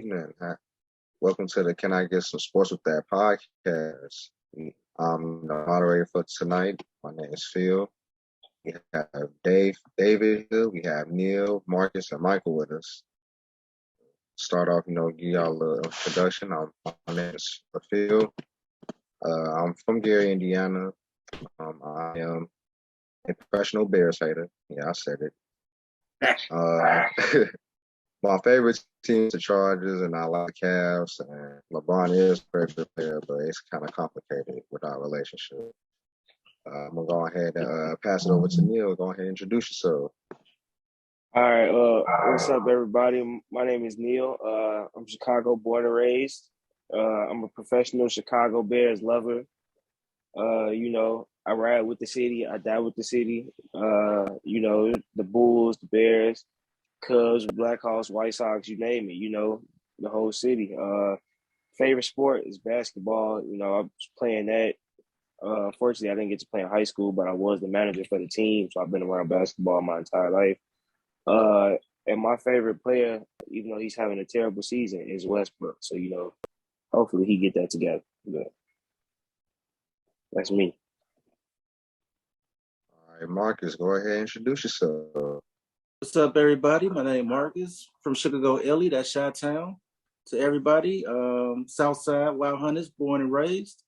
evening. Welcome to the Can I Get Some Sports with That podcast. I'm the moderator for tonight. My name is Phil. We have David here. We have Neil, Marcus, and Michael with us. Start off, give y'all a little introduction. My name is Phil. I'm from Gary, Indiana. I am a professional Bears hater. Yeah, I said it. My favorite team is the Chargers, and I like the Cavs. And Lebron is a very good player, but it's kind of complicated with our relationship. I'm gonna go ahead and pass it over to Neil. Go ahead and introduce yourself. All right. What's up, everybody? My name is Neil. I'm Chicago born and raised. I'm a professional Chicago Bears lover. I ride with the city. I die with the city. The Bulls, the Bears, Cubs, Blackhawks, White Sox, you name it. The whole city. Favorite sport is basketball. I was playing that. Fortunately, I didn't get to play in high school, but I was the manager for the team, so I've been around basketball my entire life. And my favorite player, even though he's having a terrible season, is Westbrook. So, hopefully he get that together. But that's me. All right, Marcus, go ahead and introduce yourself. What's up, everybody? My name is Marcus from Chicago, Illy. That's Chi-Town. To everybody, Southside Wild Hunters, born and raised.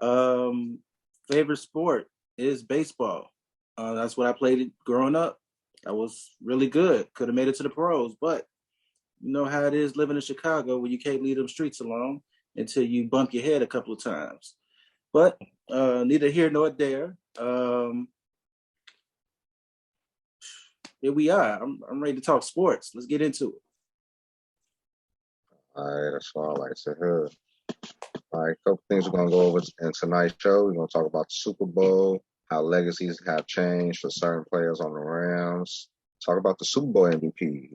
Favorite sport is baseball. That's what I played growing up. I was really good. Could have made it to the pros, but you know how it is living in Chicago where you can't leave them streets alone until you bump your head a couple of times. But neither here nor there. Here we are. I'm ready to talk sports. Let's get into it. All right, that's all I like to hear. All right, a couple things we're going to go over in tonight's show. We're going to talk about the Super Bowl, how legacies have changed for certain players on the Rams. Talk about the Super Bowl MVP.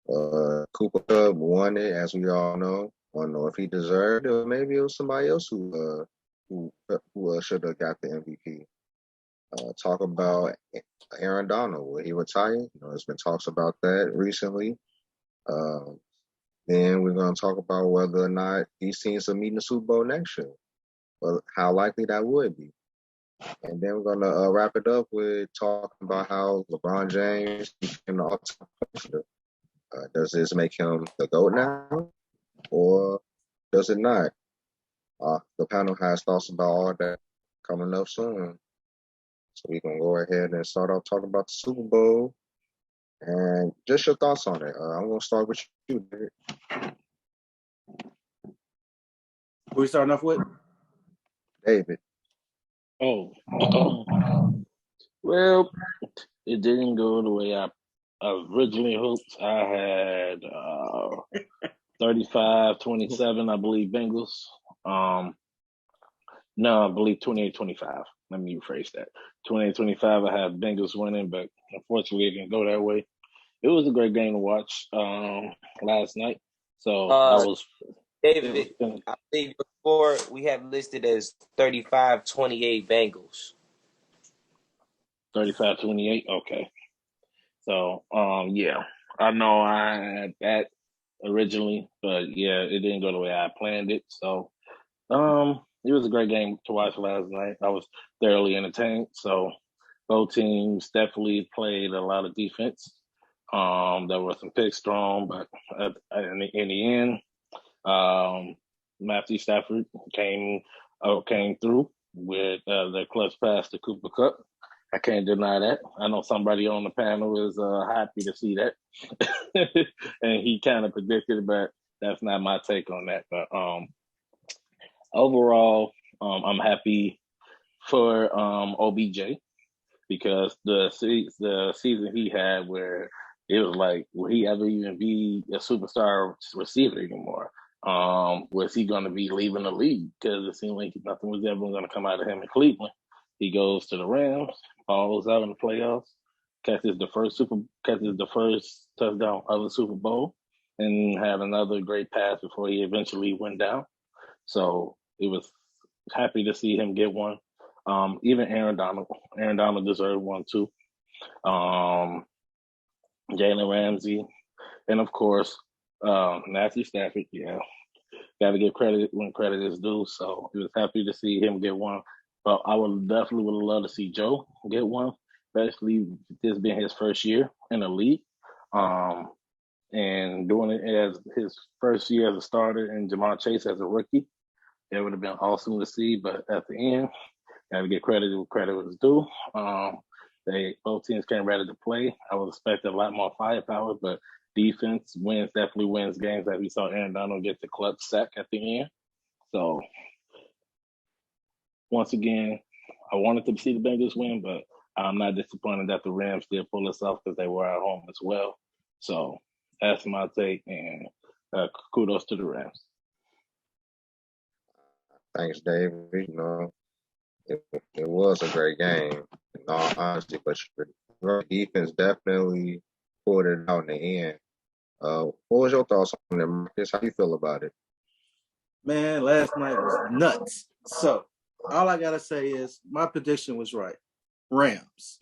Koopa won it, as we all know. I don't know if he deserved it, or maybe it was somebody else who should have got the MVP. Talk about Aaron Donald. Will he retire? There's been talks about that recently. Then we're going to talk about whether or not these teams will meet in the Super Bowl next year, or how likely that would be. And then we're going to wrap it up with talking about how LeBron James became the all-time player. Does this make him the GOAT now, or does it not? The panel has thoughts about all that coming up soon. So we can go ahead and start off talking about the Super Bowl and just your thoughts on it. I'm going to start with you, David. Who we starting off with? David. Oh, well, it didn't go the way I originally hoped. I had 35-27, I believe, Bengals. No, I believe 28-25. Let me rephrase that. 28-25, I had Bengals winning, but unfortunately it didn't go that way. It was a great game to watch last night. So I was... David, I believe before we have listed as 35-28 Bengals. 35-28? Okay. So, yeah. I know I had that originally, but yeah, it didn't go the way I planned it. So, it was a great game to watch last night. I was thoroughly entertained. So, both teams definitely played a lot of defense. There were some picks thrown, but in the end, Matthew Stafford came through with the clutch pass to Koopa Kupp. I can't deny that. I know somebody on the panel is happy to see that, and he kind of predicted it, but that's not my take on that. But overall, I'm happy for OBJ because the season he had where it was like, will he ever even be a superstar receiver anymore? Was he going to be leaving the league? Because it seemed like nothing was ever going to come out of him in Cleveland. He goes to the Rams, falls out in the playoffs, catches the first touchdown of the Super Bowl, and had another great pass before he eventually went down. So it was happy to see him get one. Even Aaron Donald deserved one too. Jalen Ramsey, and of course Matthew Stafford, yeah. Got to give credit when credit is due. So he was happy to see him get one. But I would love to see Joe get one, especially this being his first year in the league. And doing it as his first year as a starter and Jamar Chase as a rookie. It would have been awesome to see, but at the end, got to get credit where credit was due. Both teams came ready to play. I was expecting a lot more firepower, but defense definitely wins games. Like we saw Aaron Donald get the clutch sack at the end. So once again, I wanted to see the Bengals win, but I'm not disappointed that the Rams did pull us off because they were at home as well. So that's my take, and kudos to the Rams. Thanks, Dave. It was a great game, in all honesty, but your defense definitely pulled it out in the end. What was your thoughts on it, Marcus? How you feel about it? Man, last night was nuts. So all I gotta say is my prediction was right. Rams.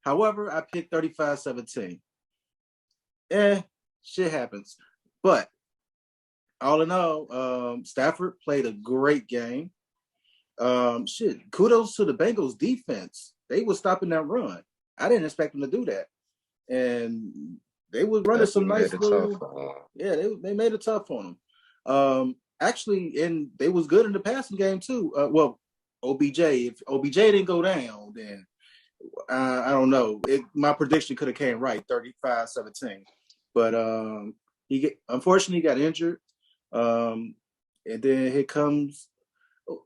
However, I picked 35-17. Shit happens. But all in all, Stafford played a great game. Kudos to the Bengals defense. They were stopping that run. I didn't expect them to do that. And they were running some nice little. Yeah, they made it tough on them. Actually, and they was good in the passing game too. OBJ. If OBJ didn't go down, then I don't know. My prediction could have came right, 35-17. But unfortunately got injured. And then here comes.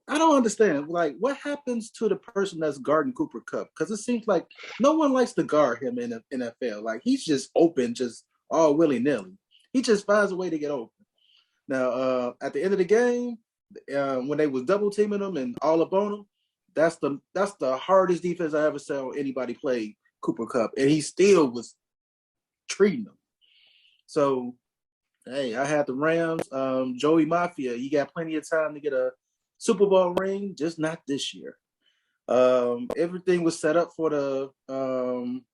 I don't understand. Like, what happens to the person that's guarding Cooper Kupp? Because it seems like no one likes to guard him in the NFL. Like, he's just open, just all willy-nilly. He just finds a way to get open. Now, at the end of the game, when they was double teaming him and all up on him, that's the hardest defense I ever saw anybody play Cooper Kupp, and he still was treating them. So, hey, I had the Rams. Joey Mafia, you got plenty of time to get a Super Bowl ring, just not this year. Everything was set up for the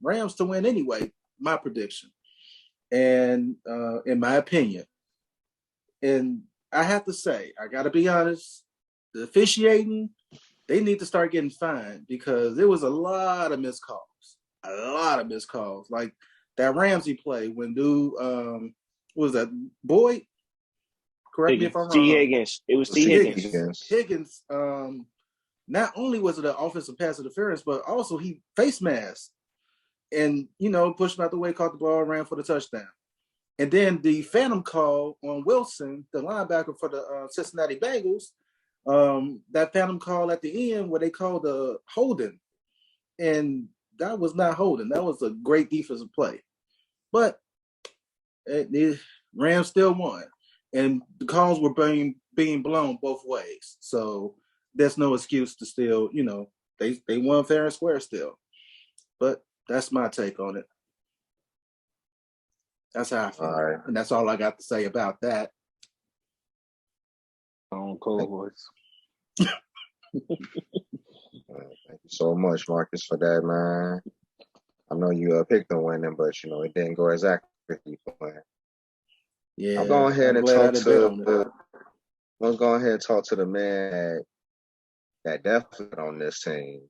Rams to win anyway, my prediction. And in my opinion, and I have to say, I got to be honest, the officiating, they need to start getting fined because there was a lot of missed calls. A lot of missed calls. Like that Ramsey play when dude, what was that, Boyd? Correct me if I'm wrong. T. Higgins. It was T. Higgins. Higgins, not only was it an offensive pass interference, but also he face masked and, pushed him out the way, caught the ball, ran for the touchdown. And then the phantom call on Wilson, the linebacker for the Cincinnati Bengals, that phantom call at the end where they called the holding. And that was not holding. That was a great defensive play. But the Rams still won. And the calls were being blown both ways. So there's no excuse to still, they won fair and square still. But that's my take on it. That's how I feel. All right. And that's all I got to say about that. Cold voice. Thank you so much, Marcus, for that, man. I know you picked them winning, but it didn't go exactly as you planned. Yeah, I'll go ahead and talk to the man that definitely on this team.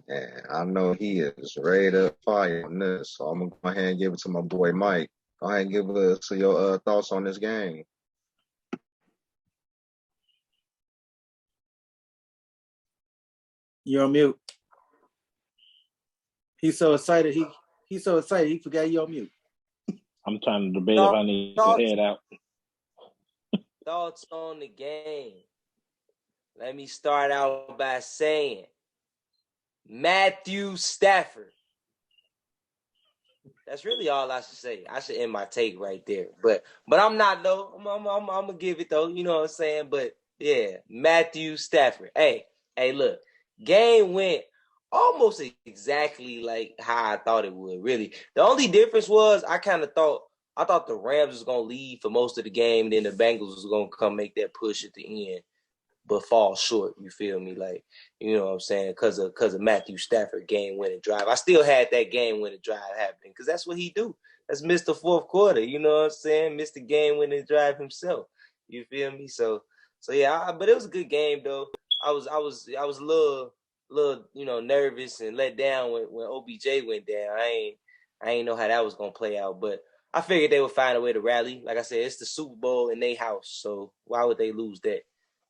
And I know he is ready to fire on this. So I'm going to go ahead and give it to my boy Mike. Go ahead and give us your thoughts on this game. You're on mute. He's so excited. He's so excited he forgot you're on mute. I'm trying to debate if I need to head out. Thoughts on the game. Let me start out by saying Matthew Stafford. That's really all I should say. I should end my take right there. But I'm not though. I'm gonna give it though. You know what I'm saying? But yeah, Matthew Stafford. Hey, look, game went almost exactly like how I thought it would. Really, the only difference was I thought the Rams was gonna lead for most of the game, then the Bengals was gonna come make that push at the end, but fall short. You feel me? Like, you know what I'm saying? Because of Matthew Stafford game winning drive. I still had that game winning drive happening because that's what he do. That's Mr. Fourth Quarter. You know what I'm saying? Mr. Game Winning Drive himself. You feel me? So yeah. But it was a good game though. I was a little nervous and let down when OBJ went down. I ain't know how that was gonna play out, but I figured they would find a way to rally. Like I said, it's the Super Bowl in their house, so why would they lose that?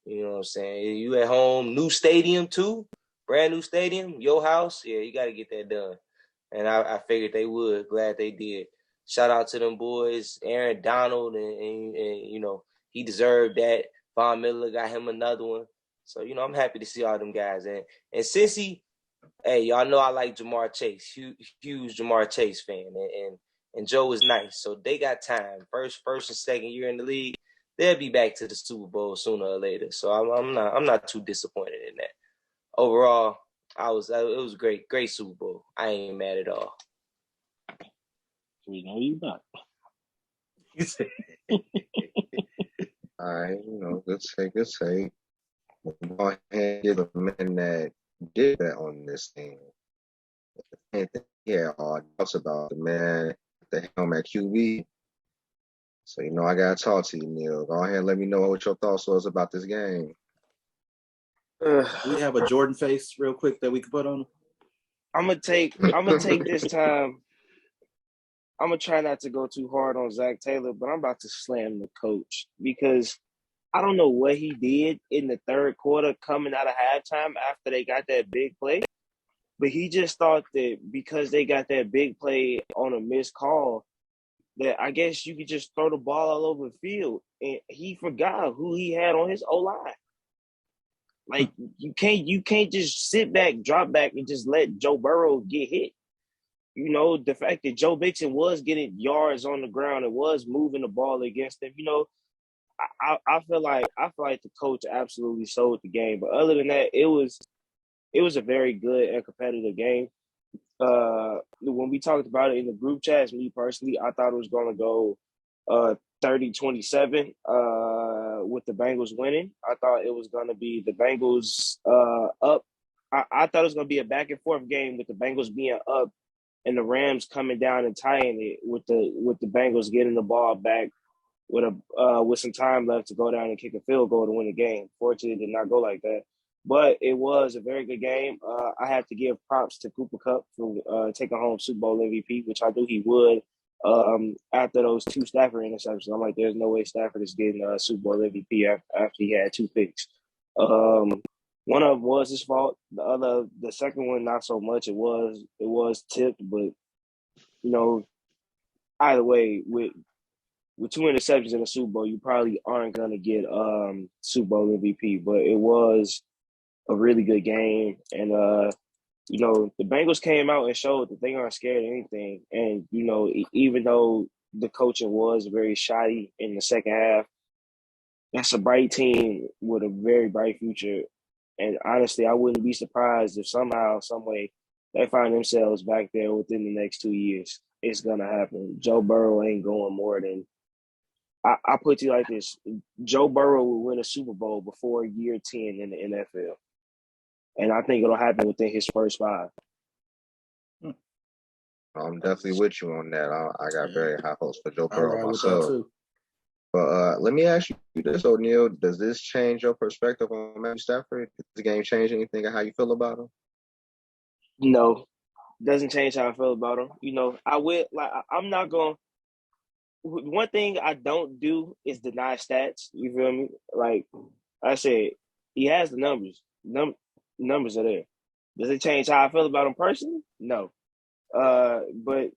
You know what I'm saying? You at home, new stadium too, brand new stadium, your house. Yeah, you got to get that done. And I figured they would. Glad they did. Shout out to them boys, Aaron Donald, and he deserved that. Von Miller got him another one. So I'm happy to see all them guys. And since y'all know I like Jamar Chase, huge Jamar Chase fan, and Joe is nice. So they got time. First and second year in the league, they'll be back to the Super Bowl sooner or later. So I'm not too disappointed in that. Overall, it was great Super Bowl. I ain't mad at all. We know you not. All right, good say. Go ahead and give the man that did bet on this thing. And he had all doubts about the man, the helm at QB. So, I got to talk to you, Neil. Go ahead and let me know what your thoughts was about this game. We have a Jordan face real quick that we can put on. I'm gonna take this time. I'm gonna try not to go too hard on Zach Taylor, but I'm about to slam the coach because I don't know what he did in the third quarter coming out of halftime after they got that big play. But he just thought that because they got that big play on a missed call, that I guess you could just throw the ball all over the field. And he forgot who he had on his O-line. Like you can't just sit back, drop back, and just let Joe Burrow get hit. The fact that Joe Mixon was getting yards on the ground and was moving the ball against him, I feel like the coach absolutely sold the game. But other than that, it was a very good and competitive game. When we talked about it in the group chats, me personally, I thought it was going to go 30-27 with the Bengals winning. I thought it was going to be the Bengals up. I thought it was going to be a back and forth game with the Bengals being up and the Rams coming down and tying it with the Bengals getting the ball back with some time left to go down and kick a field goal to win the game. Fortunately, it did not go like that. But it was a very good game. I have to give props to Koopa Kupp for taking home Super Bowl MVP, which I knew he would after those two Stafford interceptions. I'm like, there's no way Stafford is getting Super Bowl MVP after he had two picks. One of them was his fault. The second one, not so much. It was tipped, but either way, with two interceptions in the Super Bowl, you probably aren't gonna get Super Bowl MVP. But it was a really good game, and the Bengals came out and showed that they aren't scared of anything. And even though the coaching was very shoddy in the second half, that's a bright team with a very bright future. And honestly, I wouldn't be surprised if somehow, some way, they find themselves back there within the next 2 years. It's gonna happen. Joe Burrow ain't going more than. I put it like this: Joe Burrow will win a Super Bowl before year 10 in the NFL. And I think it'll happen within his first 5. I'm definitely with you on that. I got very high hopes for Joe Burrow Right myself. too. But let me ask you this, O'Neal. Does this change your perspective on Matthew Stafford? Does the game change anything on how you feel about him? No, doesn't change how I feel about him. I'm not going. One thing I don't do is deny stats. You feel me? Like I said, he has the numbers. Numbers are there. Does it change how I feel about him personally? No. But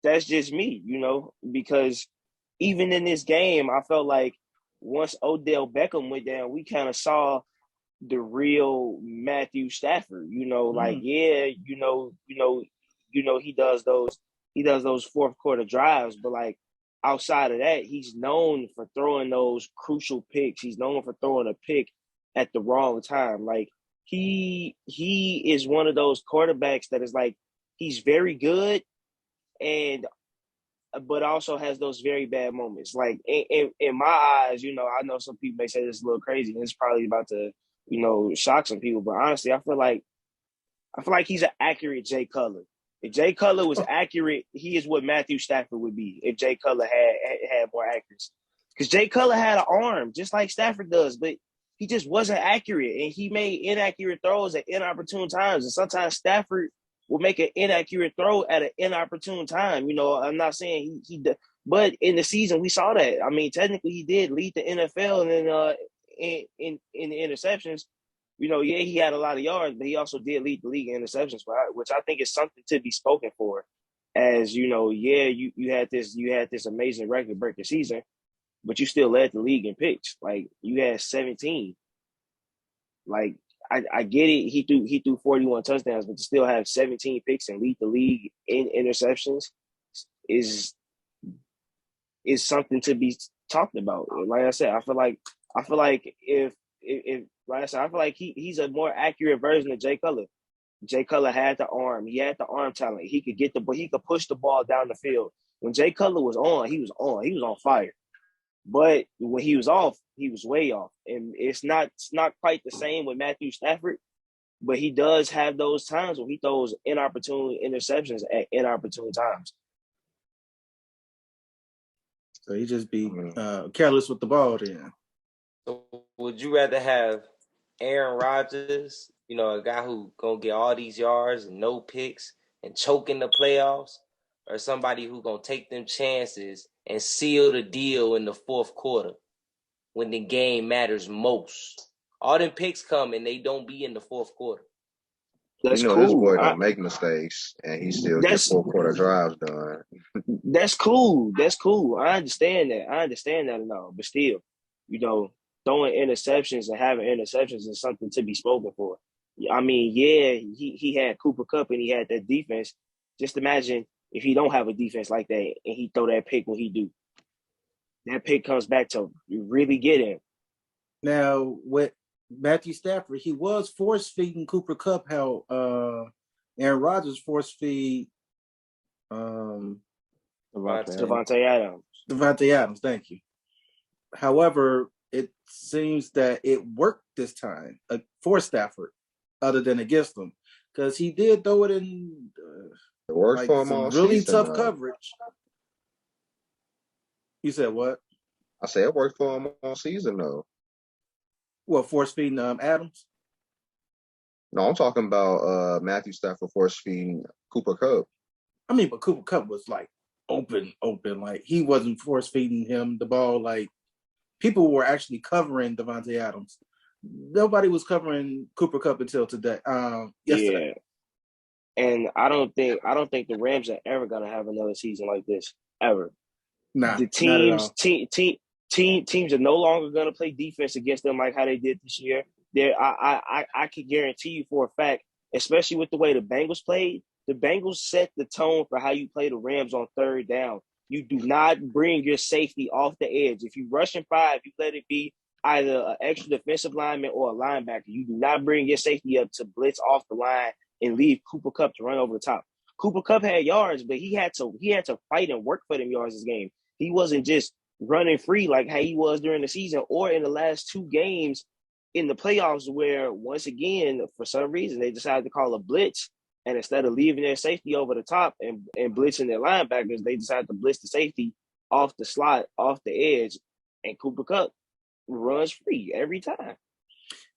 that's just me, because even in this game, I felt like once Odell Beckham went down, we kind of saw the real Matthew Stafford. He does those fourth quarter drives, but like outside of that, he's known for throwing those crucial picks. He's known for throwing a pick at the wrong time. Like he is one of those quarterbacks that is like he's very good but also has those very bad moments. Like in my eyes, I know some people may say this is a little crazy, and it's probably about to, shock some people. But honestly, I feel like he's an accurate Jay Cutler. If Jay Cutler was accurate, he is what Matthew Stafford would be if Jay Cutler had more accuracy. Because Jay Cutler had an arm just like Stafford does, but he just wasn't accurate, and he made inaccurate throws at inopportune times. And sometimes Stafford will make an inaccurate throw at an inopportune time. I'm not saying he but in the season we saw that. I mean, technically he did lead the NFL in the interceptions. He had a lot of yards, but he also did lead the league in interceptions, which I think is something to be spoken for. As you had this amazing record breaking season, but you still led the league in picks. Like you had 17. Like I get it. He threw 41 touchdowns, but to still have 17 picks and lead the league in interceptions is something to be talked about. Like I said, I feel like if like I said, I feel like he's a more accurate version of Jay Cutler. Jay Cutler had the arm. He had the arm talent. He could he could push the ball down the field. When Jay Cutler was on, he was on. He was on fire. But when he was off, he was way off. And it's not quite the same with Matthew Stafford, but he does have those times when he throws inopportune interceptions at inopportune times. So he just be careless with the ball then. So would you rather have Aaron Rodgers, a guy who gonna get all these yards and no picks and choke in the playoffs, or somebody who gonna take them chances and seal the deal in the fourth quarter when the game matters most? All them picks come and they don't be in the fourth quarter. That's cool. This boy don't make mistakes, and he still gets fourth quarter drives done. That's cool. I understand that and all, but still, throwing interceptions and having interceptions is something to be spoken for. I mean, yeah, he had Cooper Kupp and he had that defense. Just imagine if he don't have a defense like that and he throw that pick when he do. That pick comes back to really get him. Now, with Matthew Stafford, he was force-feeding Cooper Kupp how Aaron Rodgers force-feed Davante Adams. Davante Adams, thank you. However, it seems that it worked this time for Stafford, other than against him, because he did throw it in it worked for him all really season, tough though. coverage. You said what? I said it worked for him all season, though. What, force feeding Adams? No, I'm talking about Matthew Stafford force feeding Cooper Kupp. I mean, but Cooper Kupp was like open. Like he wasn't force feeding him the ball. Like people were actually covering Davante Adams. Nobody was covering Cooper Kupp until today. Yesterday. Yeah. And I don't think the Rams are ever gonna have another season like this ever. Nah, the teams teams are no longer gonna play defense against them like how they did this year. I can guarantee you for a fact, especially with the way the Bengals played, the Bengals set the tone for how you play the Rams on third down. You do not bring your safety off the edge. If you rush in 5, you let it be either an extra defensive lineman or a linebacker. You do not bring your safety up to blitz off the line and leave Cooper Kupp to run over the top. Cooper Kupp had yards, but he had to fight and work for them yards this game. He wasn't just running free like how he was during the season or in the last 2 games in the playoffs where, once again, for some reason, they decided to call a blitz. And instead of leaving their safety over the top and blitzing their linebackers, they decided to blitz the safety off the slot, off the edge, and Cooper Kupp runs free every time.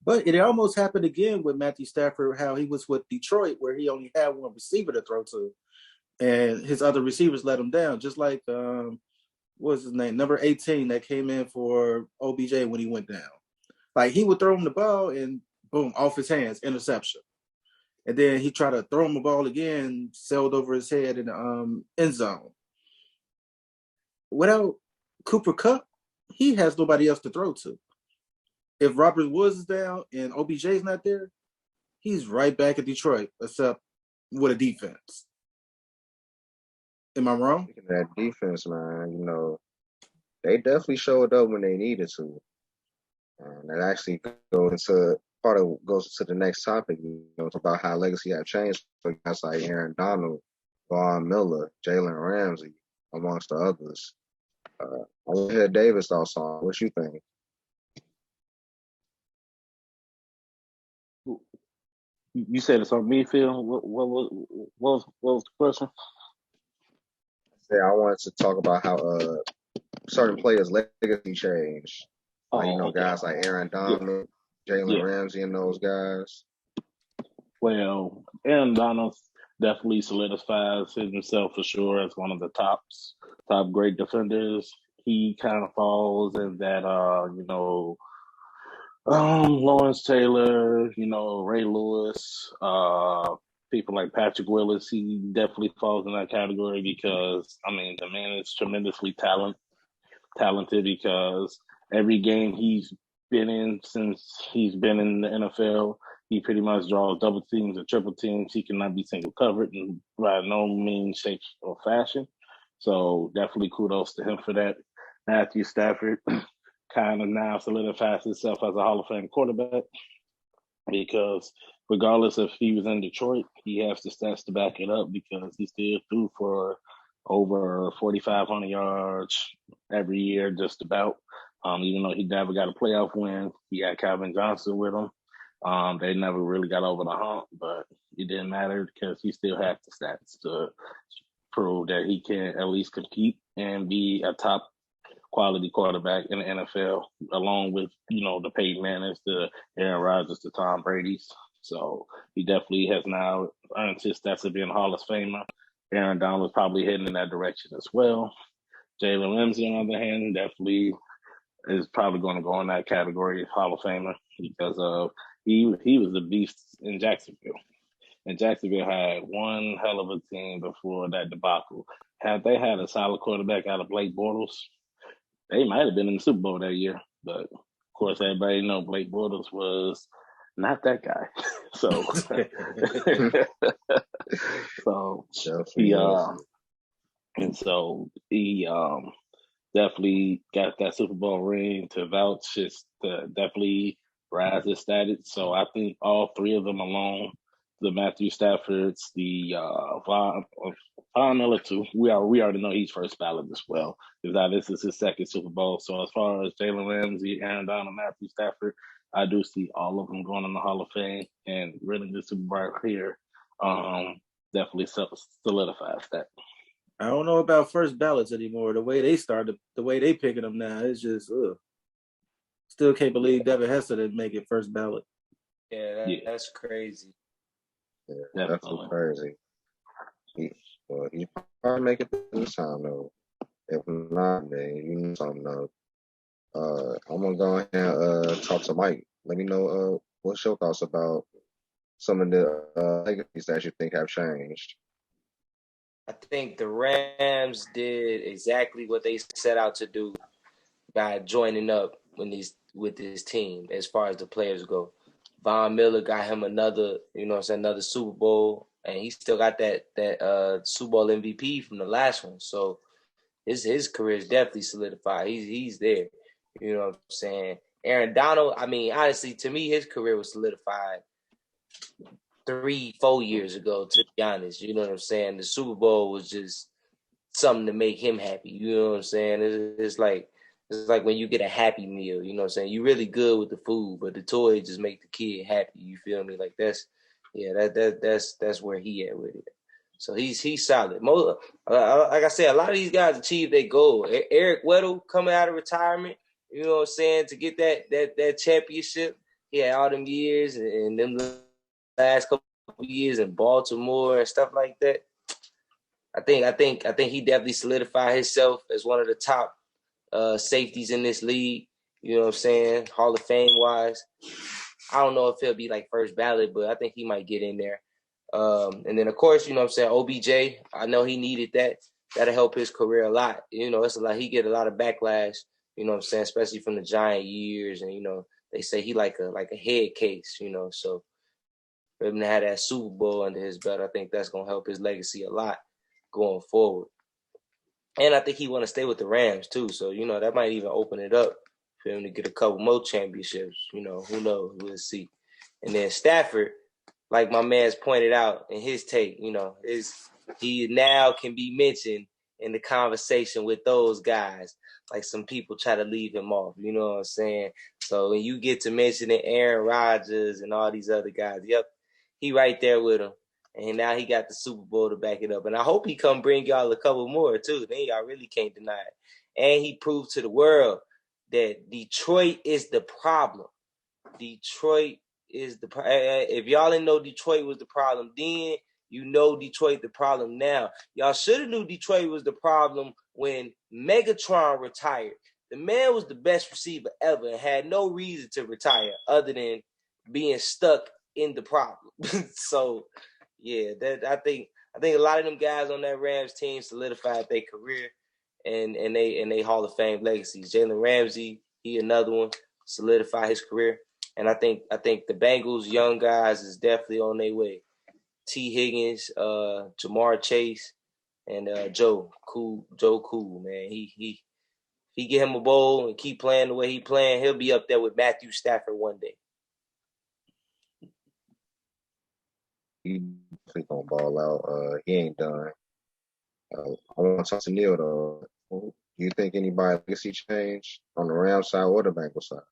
But it almost happened again with Matthew Stafford, how he was with Detroit, where he only had one receiver to throw to, and his other receivers let him down. Just like, what was his name? Number 18 that came in for OBJ when he went down. Like, he would throw him the ball and, boom, off his hands, interception. And then he tried to throw him the ball again, sailed over his head in the end zone. Without Cooper Kupp, he has nobody else to throw to. If Robert Woods is down and OBJ's not there, he's right back at Detroit, except with a defense. Am I wrong? Speaking of that defense, man, they definitely showed up when they needed to. And that actually goes into the next topic, it's about how legacy have changed for guys like Aaron Donald, Von Miller, Jalen Ramsey, amongst the others. I want to hear Davis' thoughts on what you think. You said it's on me, Phil. What was the question? Yeah, I wanted to talk about how certain players' legacy changed. Like, Oh, okay. guys like Aaron Yeah, Donald, Jalen yeah. Ramsey, and those guys. Well, Aaron Donald definitely solidifies himself for sure as one of the top great defenders. He kind of falls in that, Lawrence Taylor, Ray Lewis, people like Patrick Willis. He definitely falls in that category because the man is tremendously talented because every game he's been in since he's been in the NFL, he pretty much draws double teams or triple teams. He cannot be single covered in by no means, shape, or fashion. So definitely kudos to him for that. Matthew Stafford kind of now solidifies himself as a Hall of Fame quarterback because regardless if he was in Detroit, he has the stats to back it up because he still threw for over 4,500 yards every year, just about. Even though he never got a playoff win, he had Calvin Johnson with him. They never really got over the hump, but it didn't matter because he still had the stats to prove that he can at least compete and be a top quality quarterback in the NFL, along with, the Peyton Mannings, the Aaron Rodgers, the Tom Brady's. So he definitely has now earned his stats of being a Hall of Famer. Aaron Donald is probably heading in that direction as well. Jalen Lindsey, on the other hand, definitely is probably going to go in that category of Hall of Famer because of he was the beast in Jacksonville. And Jacksonville had one hell of a team before that debacle. Had they had a solid quarterback out of Blake Bortles, they might have been in the Super Bowl that year. But of course, everybody know Blake Bortles was not that guy. So, he definitely got that Super Bowl ring to vouch to definitely rise his status. So I think all three of them alone, the Matthew Staffords, the Von Miller too. We already know he's first ballot as well. Because this is his second Super Bowl. So as far as Jalen Ramsey, Aaron Donald, Matthew Stafford, I do see all of them going in the Hall of Fame, and really the Super Bowl here definitely solidifies that. I don't know about first ballots anymore. The way they started, the way they picking them now, it's just Still can't believe Devin Hester didn't make it first ballot. Yeah, that's crazy. Yeah, that's crazy. He probably make it this time though. If not, man, you need something though. I'm gonna go ahead and talk to Mike. Let me know what's your thoughts about some of the legacies that you think have changed. I think the Rams did exactly what they set out to do by joining up with this team as far as the players go. Von Miller got him another Super Bowl, and he still got that Super Bowl MVP from the last one. So his career is definitely solidified. He's there. You know what I'm saying? Aaron Donald, honestly, to me, his career was solidified 3-4 years ago, to be honest. You know what I'm saying? The Super Bowl was just something to make him happy. You know what I'm saying? It's like when you get a Happy Meal. You know what I'm saying? You're really good with the food, but the toy just make the kid happy. You feel me? Like that's where he at with it. So he's solid. Like I said, a lot of these guys achieve their goal. Eric Weddle coming out of retirement, you know what I'm saying, to get that championship. He had all them years and them last couple of years in Baltimore and stuff like that. I think he definitely solidified himself as one of the top safeties in this league. You know what I'm saying? Hall of Fame wise. I don't know if he'll be like first ballot, but I think he might get in there. And then of course, you know what I'm saying, OBJ, I know he needed that. That'll help his career a lot. You know, it's a lot. He get a lot of backlash, you know what I'm saying, especially from the Giant years. And, you know, they say he like a head case, you know. So for him to have that Super Bowl under his belt, I think that's gonna help his legacy a lot going forward. And I think he want to stay with the Rams too. So, you know, that might even open it up for him to get a couple more championships. You know, who knows? We'll see. And then Stafford, like my man's pointed out in his take, you know, he now can be mentioned in the conversation with those guys. Like some people try to leave him off, you know what I'm saying? So when you get to mentioning Aaron Rodgers and all these other guys, yep, he right there with him. And now he got the Super Bowl to back it up. And I hope he come bring y'all a couple more, too. Then y'all really can't deny it. And he proved to the world that Detroit is the problem. Detroit is the if y'all didn't know Detroit was the problem then, you know Detroit the problem now. Y'all should have knew Detroit was the problem when Megatron retired. The man was the best receiver ever and had no reason to retire other than being stuck in the problem. So, yeah, that I think a lot of them guys on that Rams team solidified their career and they Hall of Fame legacies. Jalen Ramsey, he another one, solidified his career. And I think the Bengals young guys is definitely on their way. T. Higgins, Jamar Chase, and Joe Cool, man. He get him a bowl and keep playing the way he playing, he'll be up there with Matthew Stafford one day. He definitely gonna ball out. He ain't done. I want to talk to Neil though. Do you think anybody legacy change on the Rams side or the Bengals side?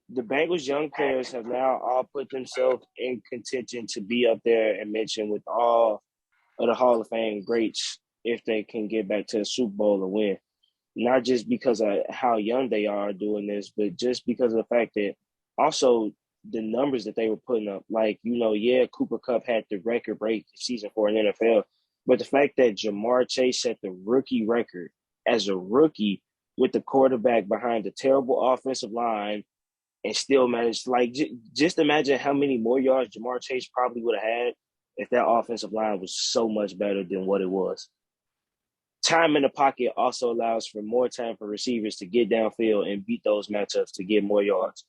The Bengals young players have now all put themselves in contention to be up there and mentioned with all of the Hall of Fame greats if they can get back to the Super Bowl and win. Not just because of how young they are doing this, but just because of the fact that also the numbers that they were putting up. Like, Koopa Kupp had the record break season for an NFL, but the fact that Jamar Chase set the rookie record as a rookie with the quarterback behind a terrible offensive line and still managed, just imagine how many more yards Jamar Chase probably would have had if that offensive line was so much better than what it was. Time in the pocket also allows for more time for receivers to get downfield and beat those matchups to get more yards.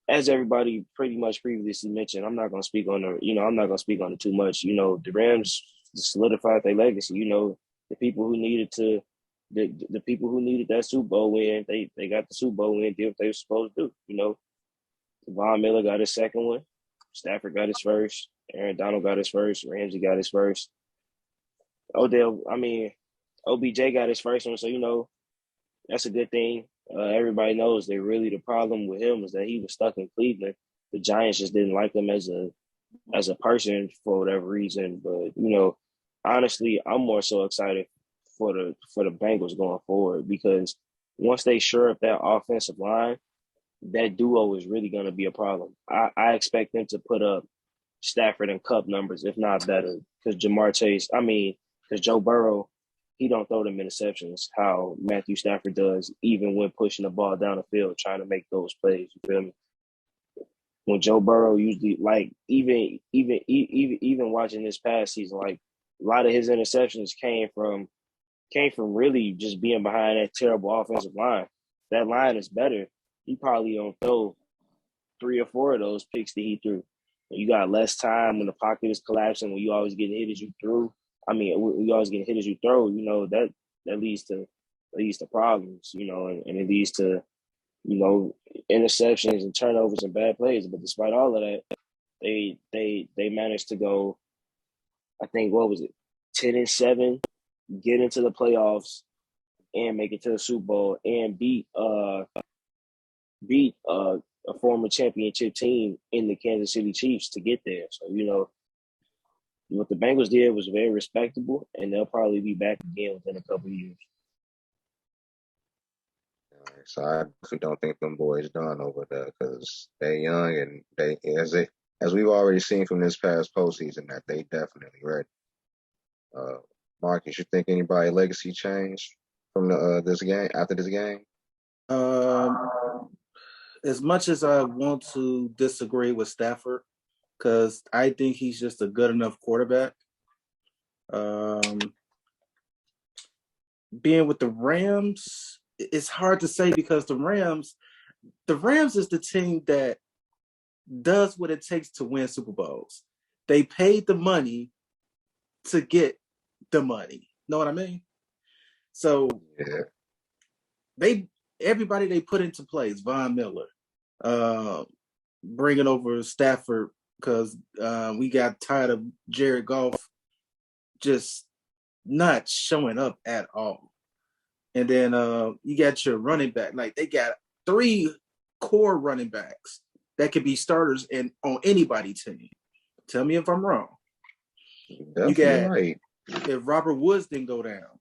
As everybody pretty much previously mentioned, I'm not going to speak on it too much. The Rams solidified their legacy. The people who needed that Super Bowl win, they got the Super Bowl win, did what they were supposed to do. Von Miller got his second one. Stafford got his first. Aaron Donald got his first. Ramsey got his first. OBJ got his first one, so, that's a good thing. Everybody knows that really the problem with him is that he was stuck in Cleveland. The Giants just didn't like him as a person for whatever reason. But, honestly, I'm more so excited for the Bengals going forward because once they shore up that offensive line, that duo is really going to be a problem. I expect them to put up Stafford and Kupp numbers, if not better, because Joe Burrow, he don't throw them interceptions how Matthew Stafford does, even when pushing the ball down the field, trying to make those plays. You feel me? When Joe Burrow usually, even watching this past season, a lot of his interceptions came from really just being behind that terrible offensive line. That line is better. He probably don't throw 3 or 4 of those picks that he threw. You got less time when the pocket is collapsing, when you always get hit as you throw. When you always get hit as you throw, that leads to problems, and it leads to, interceptions and turnovers and bad plays. But despite all of that, they managed to go, I think, 10-7, get into the playoffs and make it to the Super Bowl and beat a former championship team in the Kansas City Chiefs to get there. So, what the Bengals did was very respectable, and they'll probably be back again within a couple of years. So I definitely don't think them boys done over there because they're young and they, as we've already seen from this past postseason, that they definitely ready. Marcus, you think anybody legacy changed from this game after this game? As much as I want to disagree with Stafford, because I think he's just a good enough quarterback. Being with the Rams, it's hard to say because the Rams is the team that does what it takes to win Super Bowls. They paid the money to get the money. Know what I mean? So everybody they put into place, Von Miller, bringing over Stafford because we got tired of Jared Goff just not showing up at all. And then you got your running back. Like they got 3 core running backs that could be starters on anybody's team. Tell me if I'm wrong. Definitely you got right. If Robert Woods didn't go down,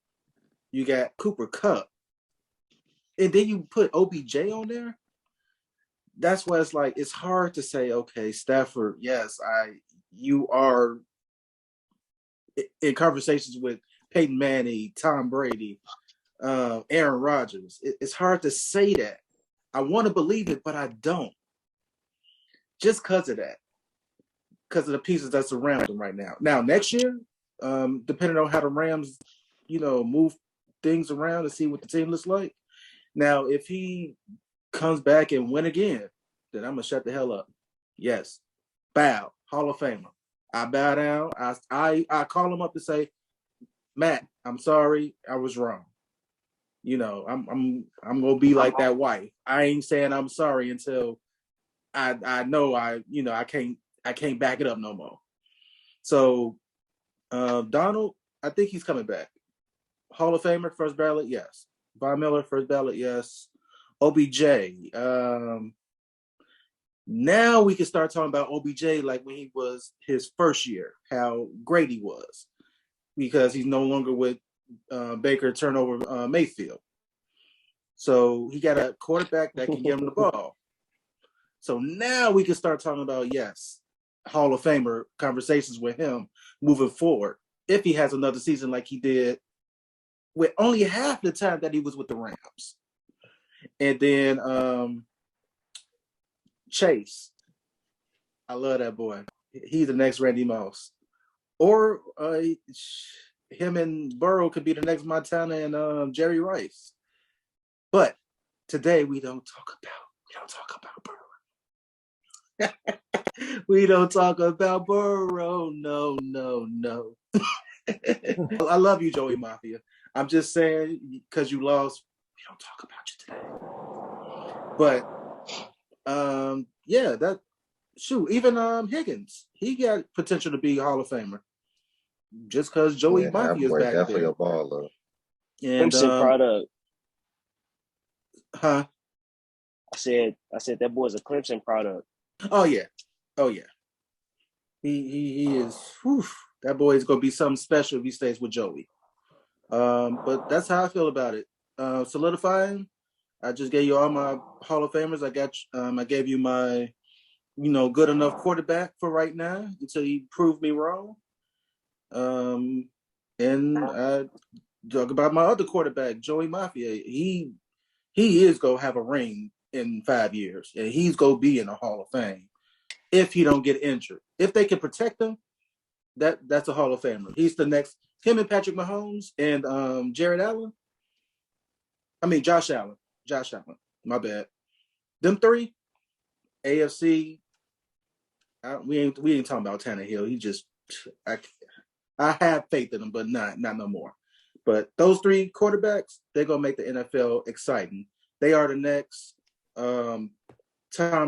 you got Cooper Kupp, and then you put OBJ on there. That's why it's like it's hard to say. Okay, Stafford, yes, you are in conversations with Peyton Manning, Tom Brady, Aaron Rodgers. It's hard to say that. I want to believe it, but I don't. Just because of that. Because of the pieces that surround him right now. Now, next year, depending on how the Rams, move things around and see what the team looks like. Now, if he comes back and win again, then I'm going to shut the hell up. Yes. Bow. Hall of Famer. I bow down. I call him up to say, Matt, I'm sorry. I was wrong. I'm gonna be like that wife. I ain't saying I'm sorry until I know I can't back it up no more. So Donald, I think he's coming back. Hall of Famer, first ballot, yes. Von Miller, first ballot, yes. OBJ. Now we can start talking about OBJ like when he was his first year, how great he was, because he's no longer with Baker turnover Mayfield. So he got a quarterback that can give him the ball. So now we can start talking about, yes, Hall of Famer conversations with him moving forward, if he has another season like he did with only half the time that he was with the Rams. And then Chase. I love that boy. He's the next Randy Moss. Or him and Burrow could be the next Montana and Jerry Rice. But today we don't talk about Burrow. We don't talk about Burrow. No. I love you, Joey Mafia. I'm just saying, because you lost, we don't talk about you today. But even Higgins, he got potential to be Hall of Famer. Just because Joey Mafia is back definitely there. a baller. And Clemson product. Huh? I said that boy's a Clemson product. Oh yeah. He is. Whew, that boy is gonna be something special if he stays with Joey. But that's how I feel about it. Solidifying. I just gave you all my Hall of Famers. I gave you my, good enough quarterback for right now until you prove me wrong. And I talk about my other quarterback, Joey Mafia. He is gonna have a ring in 5 years, and he's gonna be in the Hall of Fame if he don't get injured. If they can protect him, that's a Hall of Famer. He's the next. Him and Patrick Mahomes and Josh Allen. My bad. Them 3, AFC. We ain't talking about Tannehill. He just I have faith in him, but not no more. But those 3 quarterbacks, they're gonna make the NFL exciting. They are the next Tom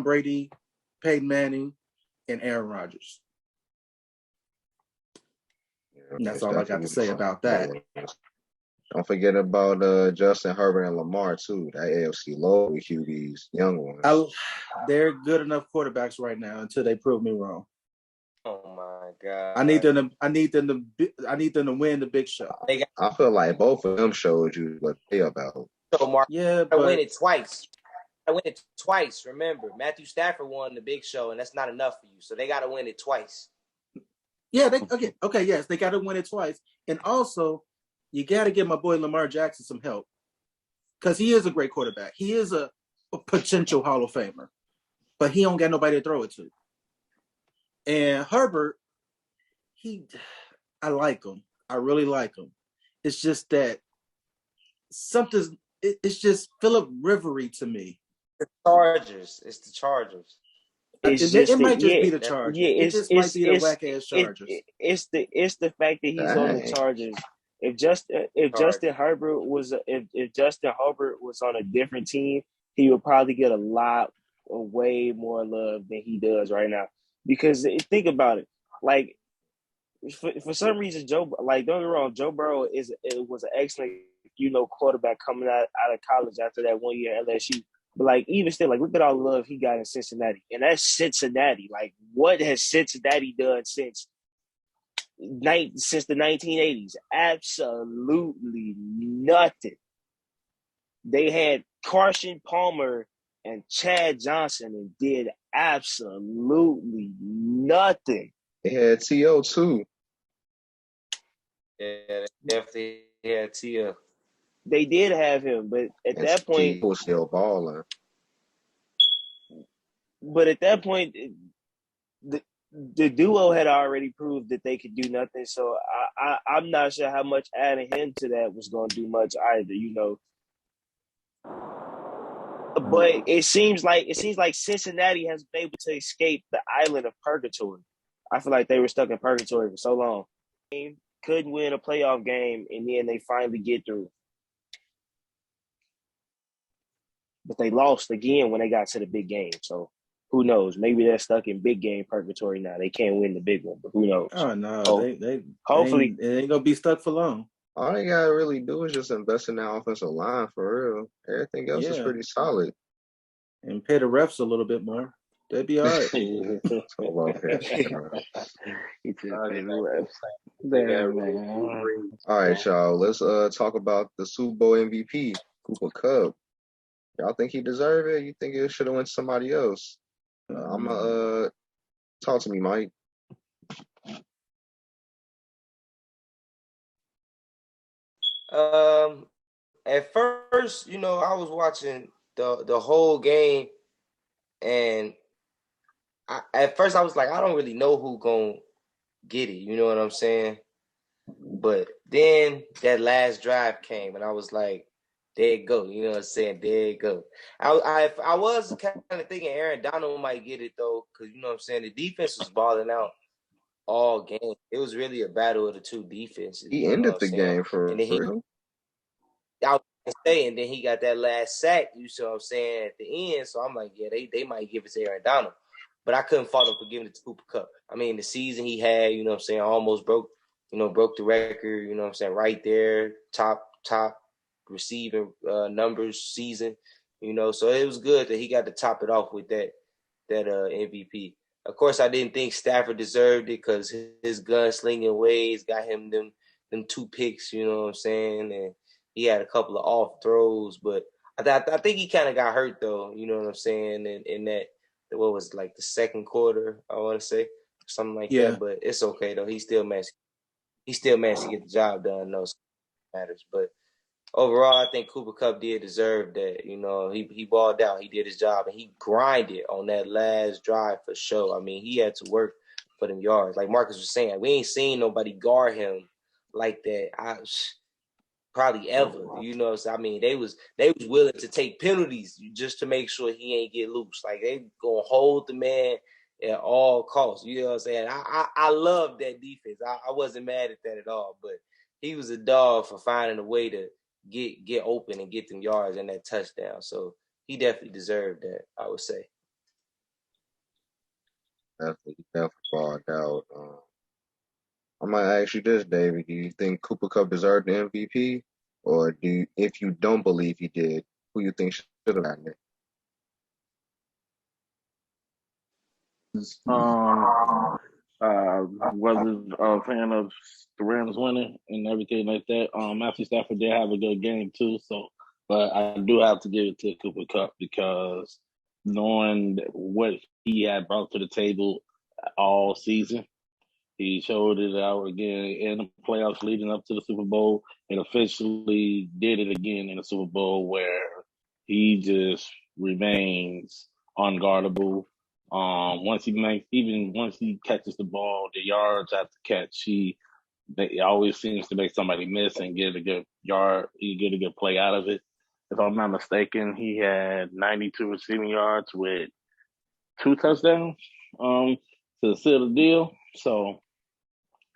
Brady, Peyton Manning, and Aaron Rodgers. And that's all I got to say about that. Don't forget about Justin Herbert and Lamar too. That AFC low with QBs, young ones. They're good enough quarterbacks right now until they prove me wrong. Oh my God! I need them to win the big show. I feel like both of them showed you what they about. So Mark, yeah, I win it twice. Remember, Matthew Stafford won the big show, and that's not enough for you. So they got to win it twice. Yeah, yes, they got to win it twice, and also you got to give my boy Lamar Jackson some help because he is a great quarterback. He is a potential Hall of Famer, but he don't got nobody to throw it to. And Herbert, I like him. I really like him. It's just that it's just Philip Rivery to me. It's the Chargers. It might just be the Chargers. Yeah, it just might be the whack ass Chargers. It's the fact that he's on the Chargers. If Justin Herbert was on a different team, he would probably get a lot of way more love than he does right now. Because think about it, for some reason, don't get me wrong, Joe Burrow was an excellent quarterback coming out of college after that 1 year at LSU. But like even still, like look at all the love he got in Cincinnati, and that's Cincinnati. Like what has Cincinnati done since the 1980s? Absolutely nothing. They had Carson Palmer and Chad Johnson and did absolutely nothing. They had T.O. too. Yeah, they definitely had Tia. They did have him, but at And that point, T.O. was still balling. the duo had already proved that they could do nothing. So I'm not sure how much adding him to that was going to do much either. But it seems like Cincinnati has been able to escape the island of purgatory. I feel like they were stuck in purgatory for so long. Couldn't win a playoff game, and then they finally get through. But they lost again when they got to the big game. So who knows? Maybe they're stuck in big game purgatory now. They can't win the big one, but who knows? Oh no, Hopefully they ain't gonna be stuck for long. All they gotta really do is just invest in that offensive line for real. Everything else is pretty solid. And pay the refs a little bit more. They'd be all right. All right, y'all. Let's talk about the Super Bowl MVP, Koopa Kupp. Y'all think he deserved it? You think it should have went to somebody else? I'm gonna talk to me, Mike. At first, I was watching the whole game, and at first I was like, I don't really know who gonna get it. You know what I'm saying? But then that last drive came, and I was like, there you go. You know what I'm saying? There you go. I was kind of thinking Aaron Donald might get it though, because you know what I'm saying, the defense was balling out all game. It was really a battle of the two defenses. He ended the game for real. I was gonna say, and then he got that last sack, you see what I'm saying, at the end. So I'm like, yeah, they might give it to Aaron Donald. But I couldn't fault him for giving it to Cooper Kupp. I mean, the season he had, you know what I'm saying, almost broke the record, you know what I'm saying, right there, top receiving numbers season, So it was good that he got to top it off with that MVP. Of course, I didn't think Stafford deserved it because his gunslinging ways got him them 2 picks, you know what I'm saying, and he had a couple of off throws, but I think he kind of got hurt though, you know what I'm saying, in that, what was it, like the second quarter, I want to say, something like that. But it's okay though. He still managed to get the job done. No matters. But overall, I think Cooper Kupp did deserve that. He balled out. He did his job, and he grinded on that last drive for sure. I mean, he had to work for them yards. Like Marcus was saying, we ain't seen nobody guard him like that. Probably ever, So I mean, they was willing to take penalties just to make sure he ain't get loose. Like they gonna hold the man at all costs. You know what I'm saying? I love that defense. I wasn't mad at that at all. But he was a dog for finding a way to get open and get them yards and that touchdown. So he definitely deserved that, I would say. Definitely balled out. I'm gonna ask you this, David. Do you think Cooper Kupp deserved the MVP? Or if you don't believe he did, who you think should have gotten it? Wasn't a fan of the Rams winning and everything like that. Matthew Stafford did have a good game too, but I do have to give it to Cooper Kupp because knowing what he had brought to the table all season, he showed it out again in the playoffs leading up to the Super Bowl, and officially did it again in the Super Bowl where he just remains unguardable. Once he catches the ball, the yards after catch, he always seems to make somebody miss and get a good yard. He get a good play out of it. If I'm not mistaken, he had 92 receiving yards with 2 touchdowns to seal the deal. So,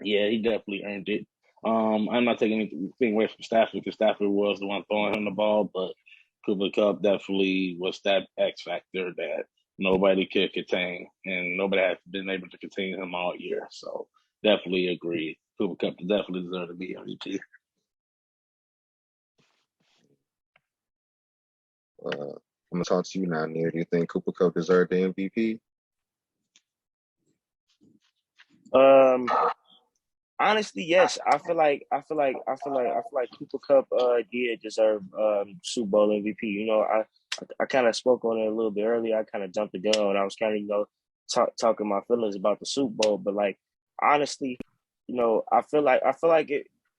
yeah, he definitely earned it. I'm not taking anything away from Stafford because Stafford was the one throwing him the ball, but Cooper Kupp definitely was that X factor that nobody could contain, and nobody has been able to contain him all year. So definitely agree. Cooper Kupp definitely deserved to be MVP. I'm gonna talk to you now, Neil. Do you think Cooper Cup deserved the MVP? Um, Honestly, yes. I feel like Cooper Cup did deserve Super Bowl MVP. I kind of spoke on it a little bit earlier. I kind of jumped the gun. I was kind of talking my feelings about the Super Bowl, but like honestly, I feel like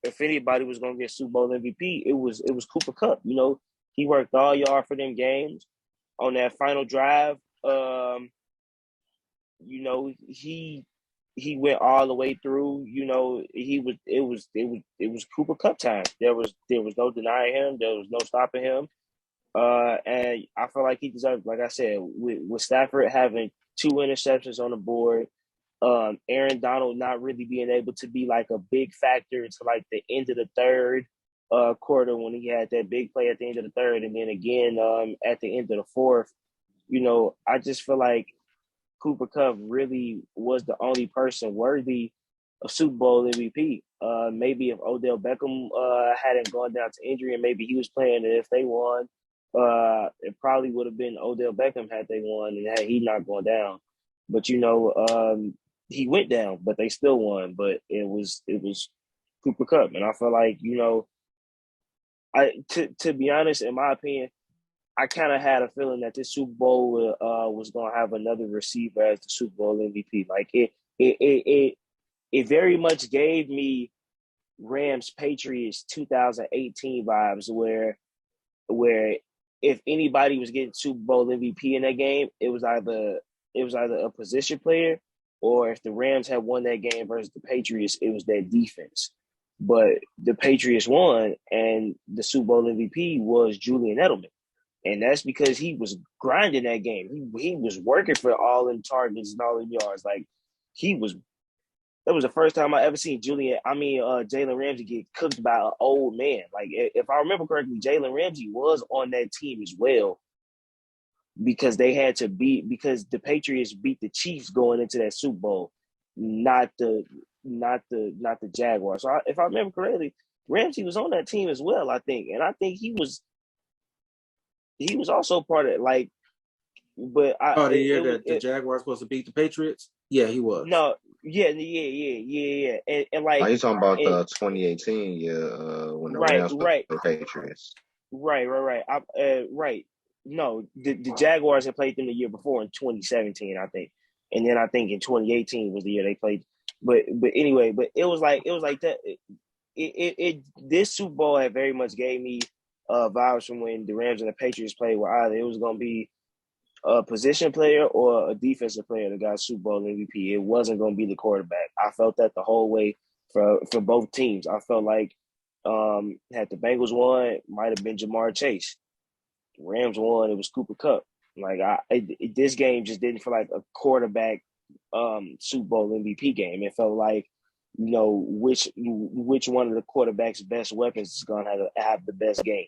if anybody was gonna get Super Bowl MVP, it was Cooper Cup. He worked all yard for them games on that final drive. He went all the way through. It was Cooper Cup time. There was no denying him. There was no stopping him. And I feel like he deserved, like I said, with Stafford having 2 interceptions on the board, Aaron Donald not really being able to be like a big factor to like the end of the third quarter when he had that big play at the end of the third, and then again at the end of the fourth. I just feel like Cooper Cup really was the only person worthy of Super Bowl MVP. Maybe if Odell Beckham hadn't gone down to injury and maybe he was playing, and if they won, it probably would have been Odell Beckham had they won and had he not gone down. But he went down, but they still won. But it was Cooper Cup, and I feel like to be honest, in my opinion, I kind of had a feeling that this Super Bowl was going to have another receiver as the Super Bowl MVP. Like it very much gave me Rams Patriots 2018 vibes, where if anybody was getting Super Bowl MVP in that game, it was either a position player, or if the Rams had won that game versus the Patriots, it was their defense. But the Patriots won, and the Super Bowl MVP was Julian Edelman. And that's because he was grinding that game. He was working for all them targets and all them yards. Like that was the first time I ever seen Jalen Ramsey get cooked by an old man. Like if I remember correctly, Jalen Ramsey was on that team as well because because the Patriots beat the Chiefs going into that Super Bowl, not the Jaguars. So if I remember correctly, Ramsey was on that team as well, I think, and I think he was also part of it. Like, but the year that the Jaguars supposed to beat the Patriots. Yeah, he was. No, yeah, and like. Are you talking about the 2018 year when the Rams played the Patriots? Right. Right. No, the Jaguars had played them the year before in 2017, I think, and then I think in 2018 was the year they played. But anyway, but it was like that. This Super Bowl had very much gave me vibes from when the Rams and the Patriots played, where either it was going to be a position player or a defensive player that got Super Bowl MVP. It wasn't going to be the quarterback. I felt that the whole way for both teams. I felt like had the Bengals won, it might have been Jamar Chase. The Rams won, it was Cooper Cup. Like this game just didn't feel like a quarterback Super Bowl MVP game. It felt like which one of the quarterback's best weapons is going to have the best game.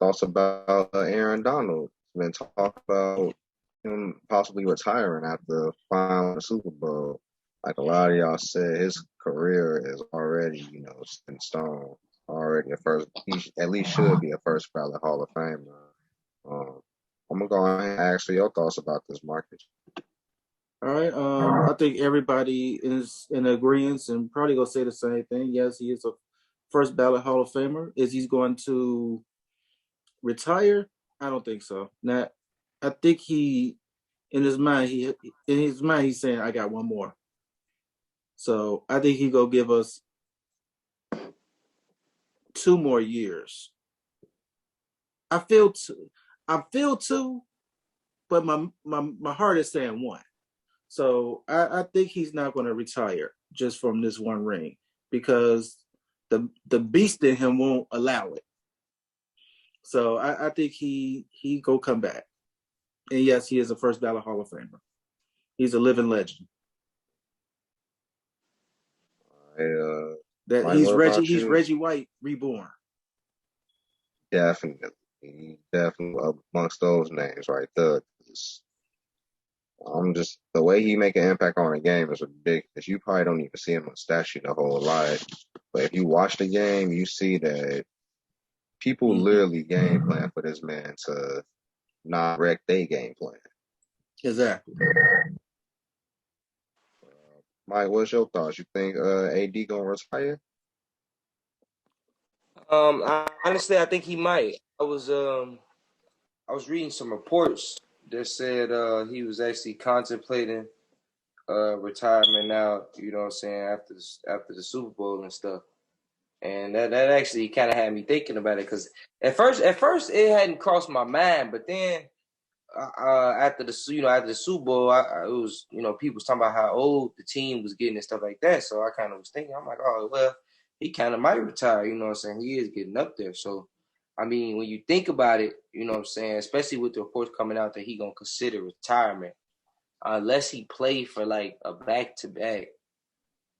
Thoughts about Aaron Donald. Been talk about him possibly retiring after final Super Bowl. Like a lot of y'all said, his career is already, in stone. Already he at least should be a first ballot Hall of Famer. I'm gonna go ahead and ask for your thoughts about this, Marcus. All right. I think everybody is in agreement and probably gonna say the same thing. Yes, he is a first ballot Hall of Famer. Is he going to retire? I don't think so. Now, I think in his mind he's saying, I got one more. So I think he go give us 2 more years. I feel two, but my heart is saying 1. So I think he's not going to retire just from this one ring because the beast in him won't allow it. So I think he go come back. And yes, he is a first ballot Hall of Famer. He's a living legend. He's Reggie White reborn. Definitely amongst those names right there. The way he make an impact on a game is ridiculous. You probably don't even see him on stat sheet a whole lot, but if you watch the game, you see that people literally game plan for this man to not wreck their game plan. Exactly. Mike, what's your thoughts? You think AD gonna retire? Honestly, I think he might. I was reading some reports that said he was actually contemplating retirement now. You know what I'm saying, after the Super Bowl and stuff. And that actually kind of had me thinking about it, because at first it hadn't crossed my mind, but then after the Super Bowl, it was, people was talking about how old the team was getting and stuff like that. So I kind of was thinking, I'm like, oh well, he kind of might retire. You know what I'm saying? He is getting up there. So I mean, when you think about it, you know what I'm saying, especially with the reports coming out that he gonna consider retirement, unless he play for like a back to back,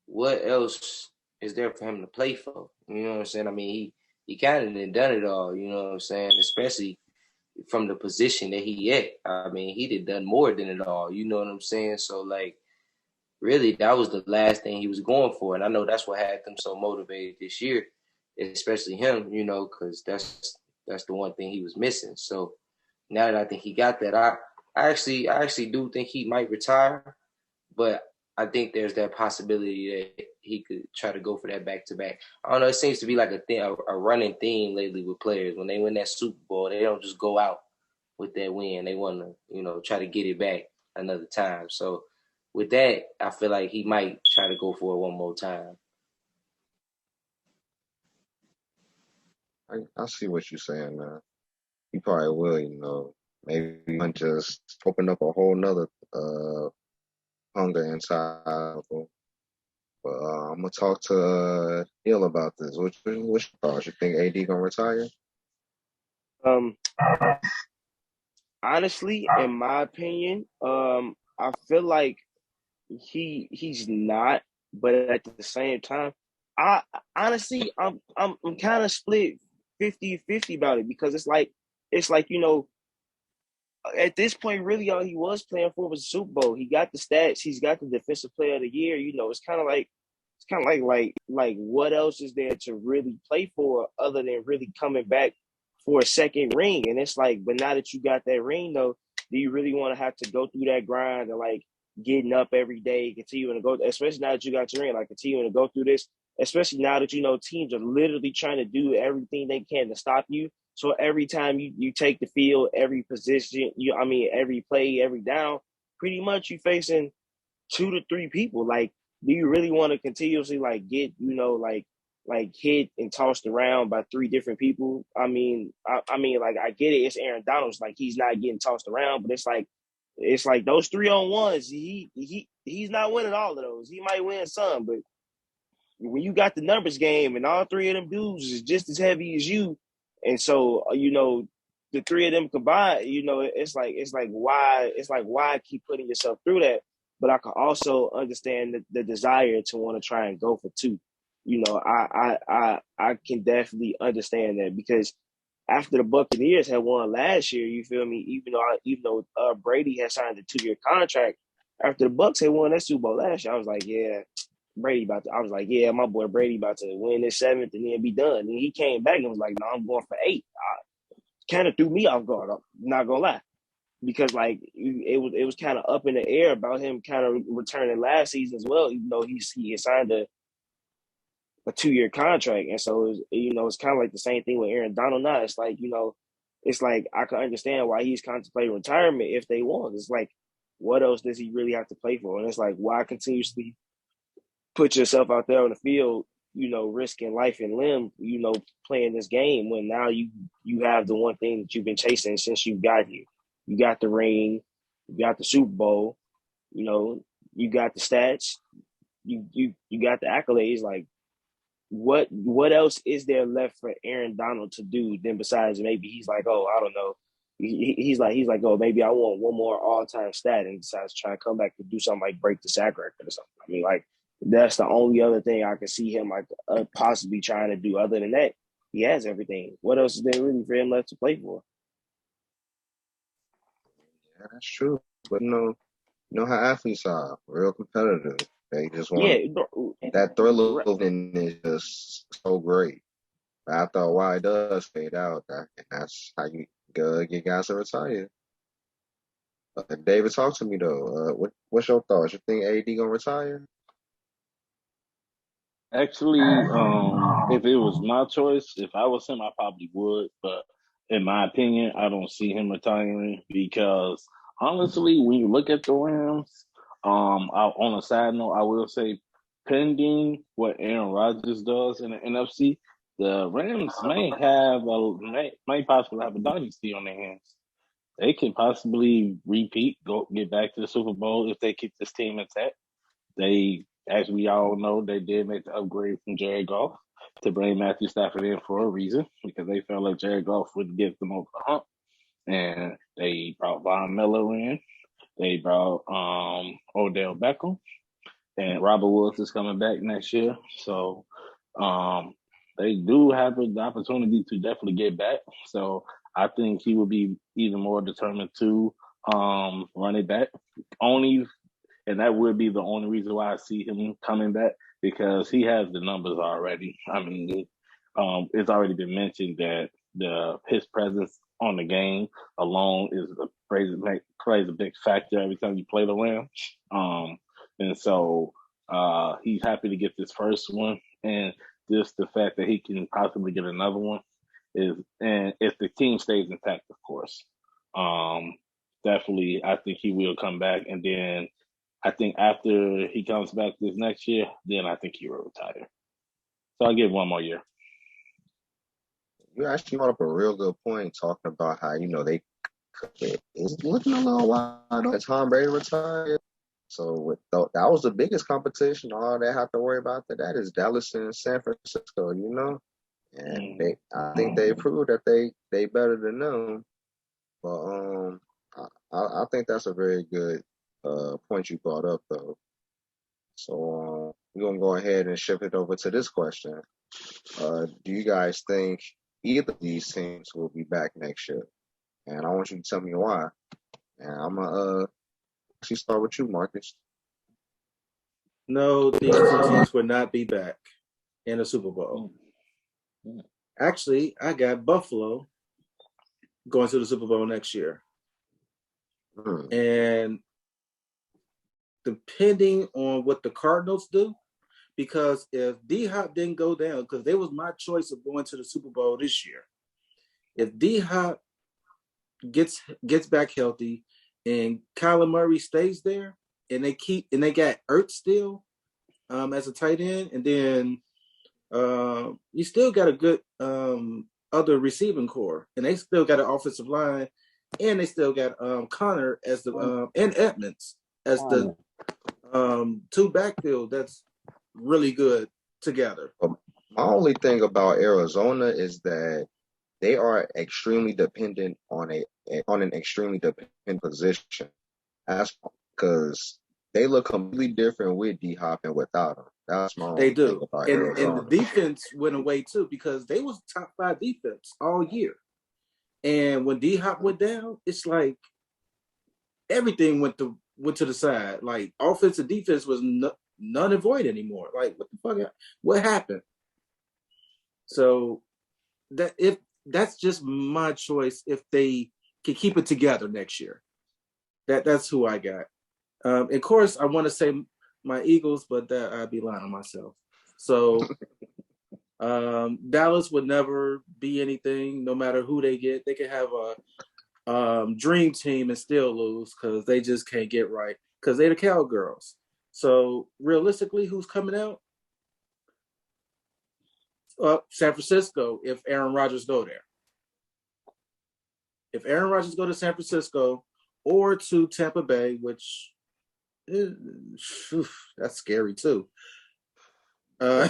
what else is there for him to play for? You know what I'm saying? I mean, he kind of done it all. You know what I'm saying? Especially from the position that he at. I mean, he done more than it all. You know what I'm saying? So like, really, that was the last thing he was going for, and I know that's what had them so motivated this year, especially him. You know, because that's the one thing he was missing. So now that I think he got that, I actually do think he might retire, but I think there's that possibility that he could try to go for that back to back. I don't know. It seems to be like a running theme lately with players. When they win that Super Bowl, they don't just go out with that win. They want to, try to get it back another time. So with that, I feel like he might try to go for it one more time. I see what you're saying, man. He probably will, maybe even just open up a whole nother hunger inside of him. But I'm gonna talk to Hill about this. What's your thoughts? You think AD gonna retire? Um, honestly, in my opinion, I feel like he's not, but at the same time, I honestly I'm kind of split 50-50 about it, because it's like at this point, really all he was playing for was the Super Bowl. He got the stats, he's got the Defensive Player of the Year. It's kind of like what else is there to really play for other than really coming back for a second ring? And it's like, but now that you got that ring, though, do you really want to have to go through that grind and like getting up every day, continuing to go, especially now that you got your ring, like continuing to go through this, especially now that teams are literally trying to do everything they can to stop you. So every time you take the field, every position, every play, every down, pretty much you facing 2 to 3 people. Like, do you really want to continuously like get like hit and tossed around by 3 different people? I mean, like, I get it. It's Aaron Donald's, like, he's not getting tossed around, but it's like those 3-on-1s. He's not winning all of those. He might win some, but when you got the numbers game and all 3 of them dudes is just as heavy as you, and so the 3 of them combined, it's like why keep putting yourself through that? But I can also understand the desire to want to try and go for 2. I can definitely understand that, because after the Buccaneers had won last year, you feel me? Even though Brady had signed a 2-year contract, after the Bucs had won that Super Bowl last year, I was like, yeah, I was like, yeah, my boy Brady about to win this 7th and then be done. And he came back and was like, no, I'm going for 8. Kind of threw me off guard. I'm not gonna lie, because like it was kind of up in the air about him kind of returning last season as well, even though he had signed a 2-year contract. And so it's kind of like the same thing with Aaron Donald now. It's like, it's like I can understand why he's contemplating retirement if they want. It's like, what else does he really have to play for? And it's like, why continuously put yourself out there on the field, risking life and limb, playing this game, when now you have the one thing that you've been chasing since you got here. You got the ring, you got the Super Bowl, you got the stats, you got the accolades. Like, what else is there left for Aaron Donald to do then, besides maybe he's like, oh, I don't know. He's like, oh, maybe I want one more all-time stat, and decides to try and come back to do something like break the sack record or something. I mean, like, that's the only other thing I can see him like possibly trying to do. Other than that, he has everything. What else is there really for him left to play for? Yeah, that's true. But you know how athletes are, real competitive. They just want that thrill of it is just so great. But after a while, it does fade out, and that's how you get guys to retire. David, talk to me though. What's your thoughts? You think AD gonna retire? Actually, if it was my choice, if I was him, I probably would. But in my opinion, I don't see him retiring because honestly, when you look at the Rams, on a side note, I will say, pending what Aaron Rodgers does in the NFC, the Rams may possibly have a dynasty on their hands. They can possibly repeat, get back to the Super Bowl if they keep this team intact. They, as we all know, they did make the upgrade from Jared Goff to bring Matthew Stafford in for a reason because they felt like Jared Goff would get them over the hump. And they brought Von Miller in. They brought Odell Beckham. And Robert Woods is coming back next year. So they do have the opportunity to definitely get back. So I think he will be even more determined to run it back. And that would be the only reason why I see him coming back because he has the numbers already. I mean, it's already been mentioned that his presence on the game alone plays a big factor every time you play the Rams. And so he's happy to get this first one, and just the fact that he can possibly get another one and if the team stays intact, of course. Definitely, I think he will come back, and then I think after he comes back this next year, then I think he will retire. So I'll give 1 more year. You actually brought up a real good point talking about how it's looking a little wild. Tom Brady retired. So that was the biggest competition. All they have to worry about that is Dallas and San Francisco, and I think they proved that they better than them. But I think that's a very good point you brought up though. So we're gonna go ahead and shift it over to this question. Do you guys think either of these teams will be back next year? And I want you to tell me why. And I'm gonna actually start with you, Marcus. No, these two teams will not be back in the Super Bowl. Actually, I got Buffalo going to the Super Bowl next year. And depending on what the Cardinals do, because if D-Hop didn't go down, because they was my choice of going to the Super Bowl this year. If D-Hop gets back healthy and Kyler Murray stays there, and they got Ertz still as a tight end, and then you still got a good other receiving core, and they still got an offensive line, and they still got Connor as the and Edmonds as the two backfield that's really good together. My only thing about Arizona is that they are extremely dependent on an extremely dependent position. That's because they look completely different with D-Hop and without him. That's my only thing about Arizona. And the defense went away too because they was top 5 defense all year. And when D-Hop went down, it's like everything went to the side. Like offensive defense was none and void anymore. Like what the fuck? What happened? So that's just my choice. If they can keep it together next year, that's who I got. Of course, I want to say my Eagles, but that I'd be lying on myself. So Dallas would never be anything, no matter who they get. They could have a dream team and still lose because they just can't get right because they're the Cowgirls. So realistically, who's coming out? San Francisco, if Aaron Rodgers go there. If Aaron Rodgers go to San Francisco or to Tampa Bay, which that's scary too. I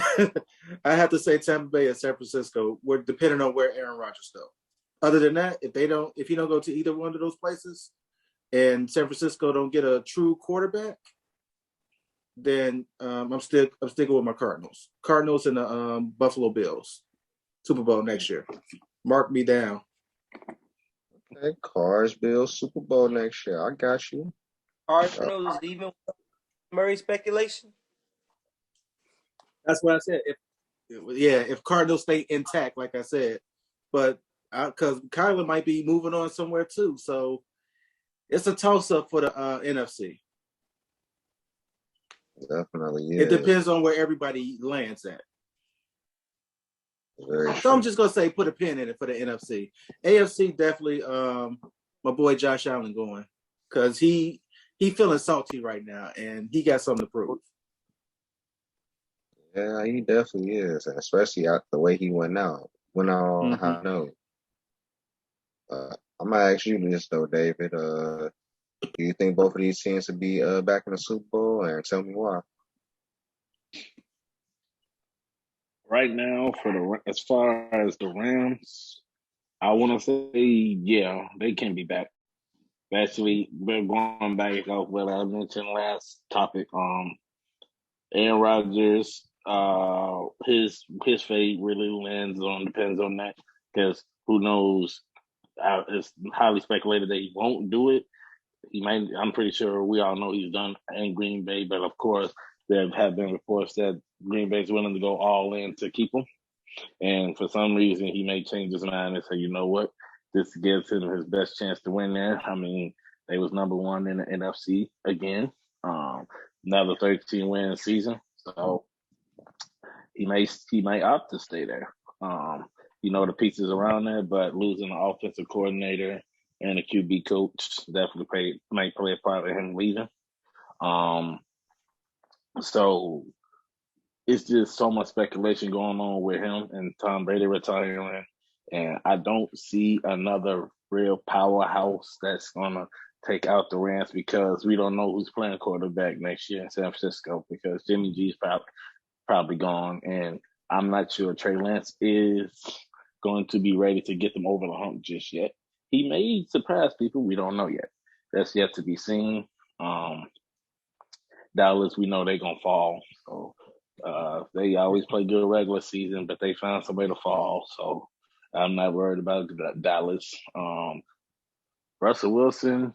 have to say Tampa Bay and San Francisco. We're depending on where Aaron Rodgers go. Other than that, if you don't go to either one of those places, and San Francisco don't get a true quarterback, then I'm sticking with my Cardinals. Cardinals and the Buffalo Bills. Super Bowl next year. Mark me down. Okay, Cards, Bills, Super Bowl next year. I got you. Cardinals even Murray speculation? That's what I said. if Cardinals stay intact, like I said. But because Kyler might be moving on somewhere too, so it's a toss-up for the NFC. Definitely It is. depends on where everybody lands at. Very So true. I'm just gonna say put a pin in it for the NFC. AFC definitely my boy Josh Allen going because he feeling salty right now and he got something to prove. Yeah, he definitely is, and especially after the way he went out. Went out on a high note. I'm gonna ask you this though, David. Do you think both of these teams will be back in the Super Bowl, and tell me why? Right now, as far as the Rams, I want to say, yeah, they can be back. Actually, we're going back off what I mentioned last topic. Aaron Rodgers, his fate really depends on that because who knows? It's highly speculated that he won't do it. He might. I'm pretty sure we all know he's done in Green Bay, but of course there have been reports that Green Bay's willing to go all in to keep him. And for some reason, he may change his mind and say, you know what, this gives him his best chance to win there. I mean, they was number one in the NFC again. Another 13-win season, so he might opt to stay there. The pieces around there, but losing the offensive coordinator and the QB coach definitely might play a part in him leaving. So it's just so much speculation going on with him and Tom Brady retiring. And I don't see another real powerhouse that's going to take out the Rams because we don't know who's playing quarterback next year in San Francisco because Jimmy G's probably gone. And I'm not sure Trey Lance is going to be ready to get them over the hump just yet. He may surprise people. We don't know yet. That's yet to be seen. Dallas, we know they're going to fall. So they always play good regular season, but they found some way to fall. So I'm not worried about Dallas. Russell Wilson,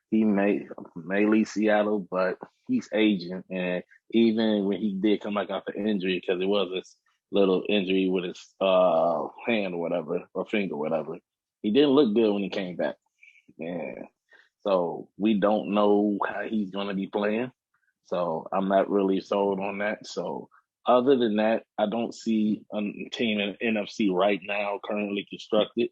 he may leave Seattle, but he's aging. And even when he did come back after injury, because it was this little injury with his hand or whatever, or finger or whatever, he didn't look good when he came back. Yeah. So we don't know how he's going to be playing. So I'm not really sold on that. So other than that, I don't see a team in NFC right now currently constructed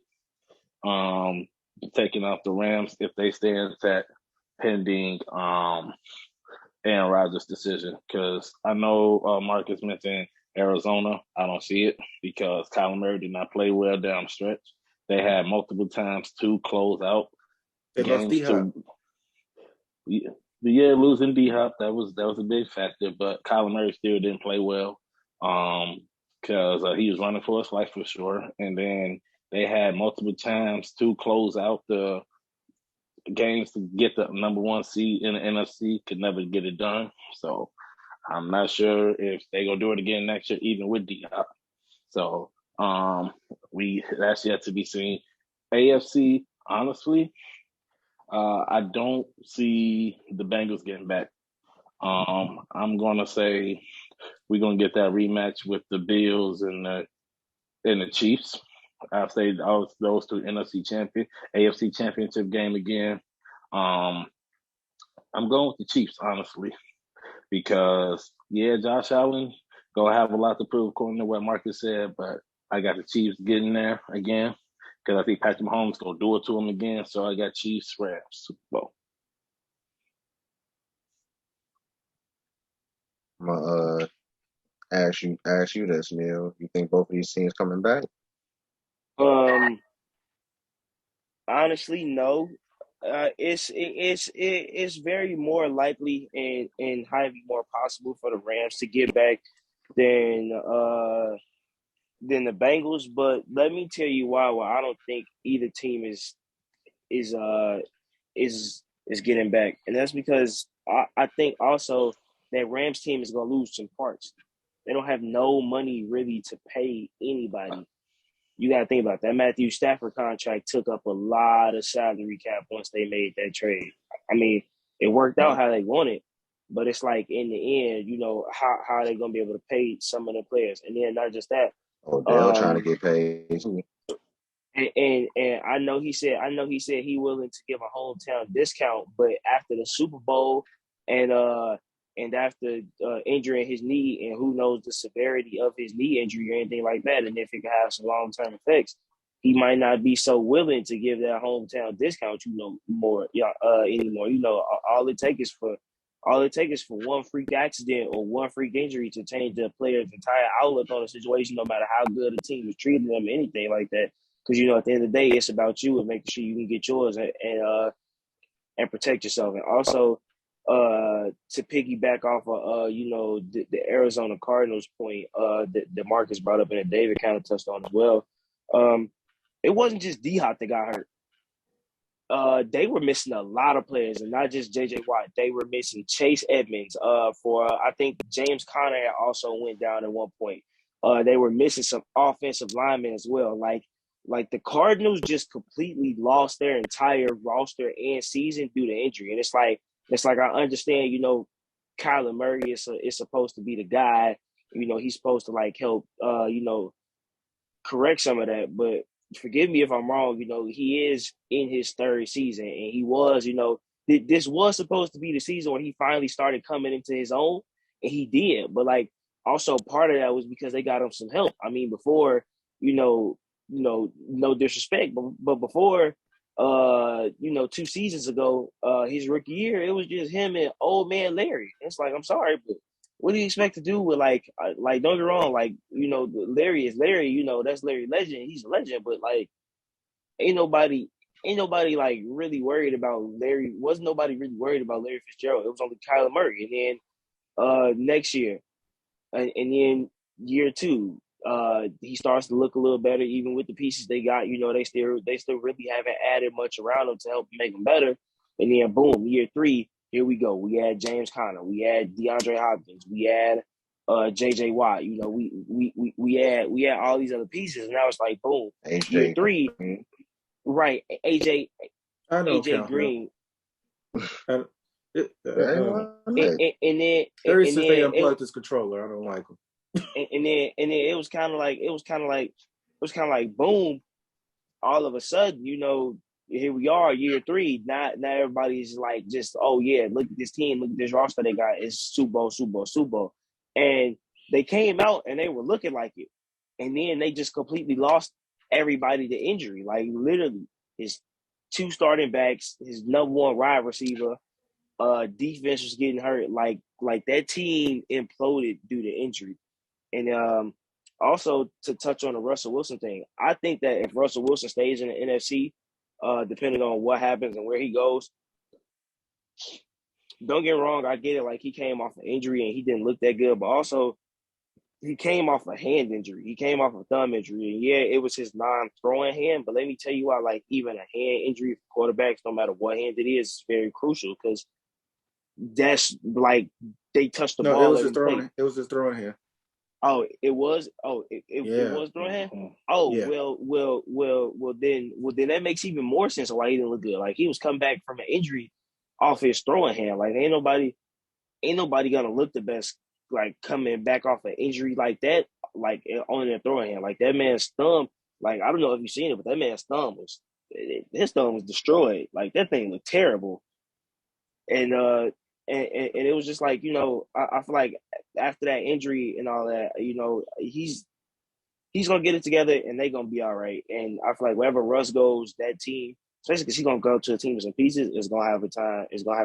taking off the Rams if they stay intact pending Aaron Rodgers' decision. Because I know Marcus mentioned Arizona. I don't see it because Kyler Murray did not play well down the stretch. They had multiple times to close out games. Losing D-Hop, that was a big factor, but Kyler Murray still didn't play well because he was running for his life for sure. And then they had multiple times to close out the games to get the number one seed in the NFC, could never get it done. So I'm not sure if they're going to do it again next year, even with D-Hop. So that's yet to be seen. AFC, honestly, I don't see the Bengals getting back. I'm going to say we're going to get that rematch with the Bills and the Chiefs. I'll say those two AFC championship game again. I'm going with the Chiefs, honestly, because, Josh Allen going to have a lot to prove according to what Marcus said, but I got the Chiefs getting there again. Because I think Patrick Mahomes gonna do it to him again, so I got Chiefs, Rams, Super Bowl. I'm gonna ask you this, Neil. You think both of these teams coming back? Honestly, no. It's very more likely and highly more possible for the Rams to get back than the Bengals. But let me tell you why. I don't think either team is getting back, and that's because I think also that Rams team is going to lose some parts. They don't have no money really to pay anybody. You got to think about that. Matthew Stafford contract took up a lot of salary cap once they made that trade. I mean, it worked out how they wanted, But it's like in the end, you know, how are they gonna be able to pay some of the players? And then not just that, Odell trying to get paid too. and I know he said he willing to give a hometown discount, but after the Super Bowl and after injuring his knee, and who knows the severity of his knee injury or anything like that, and if it could have some long term effects, he might not be so willing to give that hometown discount, you know, anymore. You know, all it takes is for one freak accident or one freak injury to change the player's entire outlook on the situation, no matter how good a team is treating them, anything like that. Because, you know, at the end of the day, it's about you and making sure you can get yours and protect yourself. And also, to piggyback off of, you know, the Arizona Cardinals point that Marcus brought up and that David kind of touched on as well, it wasn't just D-Hop that got hurt. They were missing a lot of players, and not just J.J. Watt. They were missing Chase Edmonds. I think James Conner also went down at one point. They were missing some offensive linemen as well. Like the Cardinals just completely lost their entire roster and season due to injury. And it's like I understand, you know, Kyler Murray is supposed to be the guy. You know, he's supposed to like help, you know, correct some of that, but forgive me if I'm wrong, you know, he is in his third season, and he was, you know, this was supposed to be the season where he finally started coming into his own, and he did. But like, also part of that was because they got him some help. I mean, before, no disrespect, but before, you know, 2 seasons ago, his rookie year, it was just him and old man Larry. It's like, I'm sorry, but what do you expect to do with like don't get wrong, like, you know, Larry is Larry, you know, that's Larry Legend, he's a legend, but like ain't nobody like really worried about Larry. Wasn't nobody really worried about Larry Fitzgerald. It was only Kyler Murray. And then next year, and then year 2, he starts to look a little better, even with the pieces they got. You know, they still really haven't added much around him to help make him better. And then boom, year 3, here we go. We had James Conner, we had DeAndre Hopkins, we had JJ Watt. You know, we had all these other pieces, and now it's like boom, year 3, right? AJ Green. And then since they unplugged his controller, I don't like him. And then it was kind of like boom, all of a sudden, you know, here we are, year 3. Now everybody's like, just, oh yeah, look at this team, look at this roster they got. It's Super Bowl. And they came out and they were looking like it. And then they just completely lost everybody to injury. Like literally his 2 starting backs, his number 1 wide receiver, defense was getting hurt. Like that team imploded due to injury. And also to touch on the Russell Wilson thing, I think that if Russell Wilson stays in the NFC, depending on what happens and where he goes, don't get me wrong, I get it. Like he came off an injury and he didn't look that good, but also he came off a hand injury. He came off a thumb injury. And yeah, it was his non-throwing hand, but let me tell you why, like even a hand injury for quarterbacks, no matter what hand it is very crucial, because that's like they touched the ball. It was his throwing hand. Oh, it was. Oh, it was throwing hand. Oh, yeah. Well, then that makes even more sense of why he didn't look good. Like he was coming back from an injury off his throwing hand. Like ain't nobody gonna look the best like coming back off an injury like that, like on their throwing hand. Like that man's thumb. Like I don't know if you've seen it, but that man's thumb was destroyed. Like that thing looked terrible. And it was just like, you know, I feel like after that injury and all that, you know, he's gonna get it together and they're gonna be all right. And I feel like wherever Russ goes, that team, especially because he's gonna go to a team in pieces, is gonna have a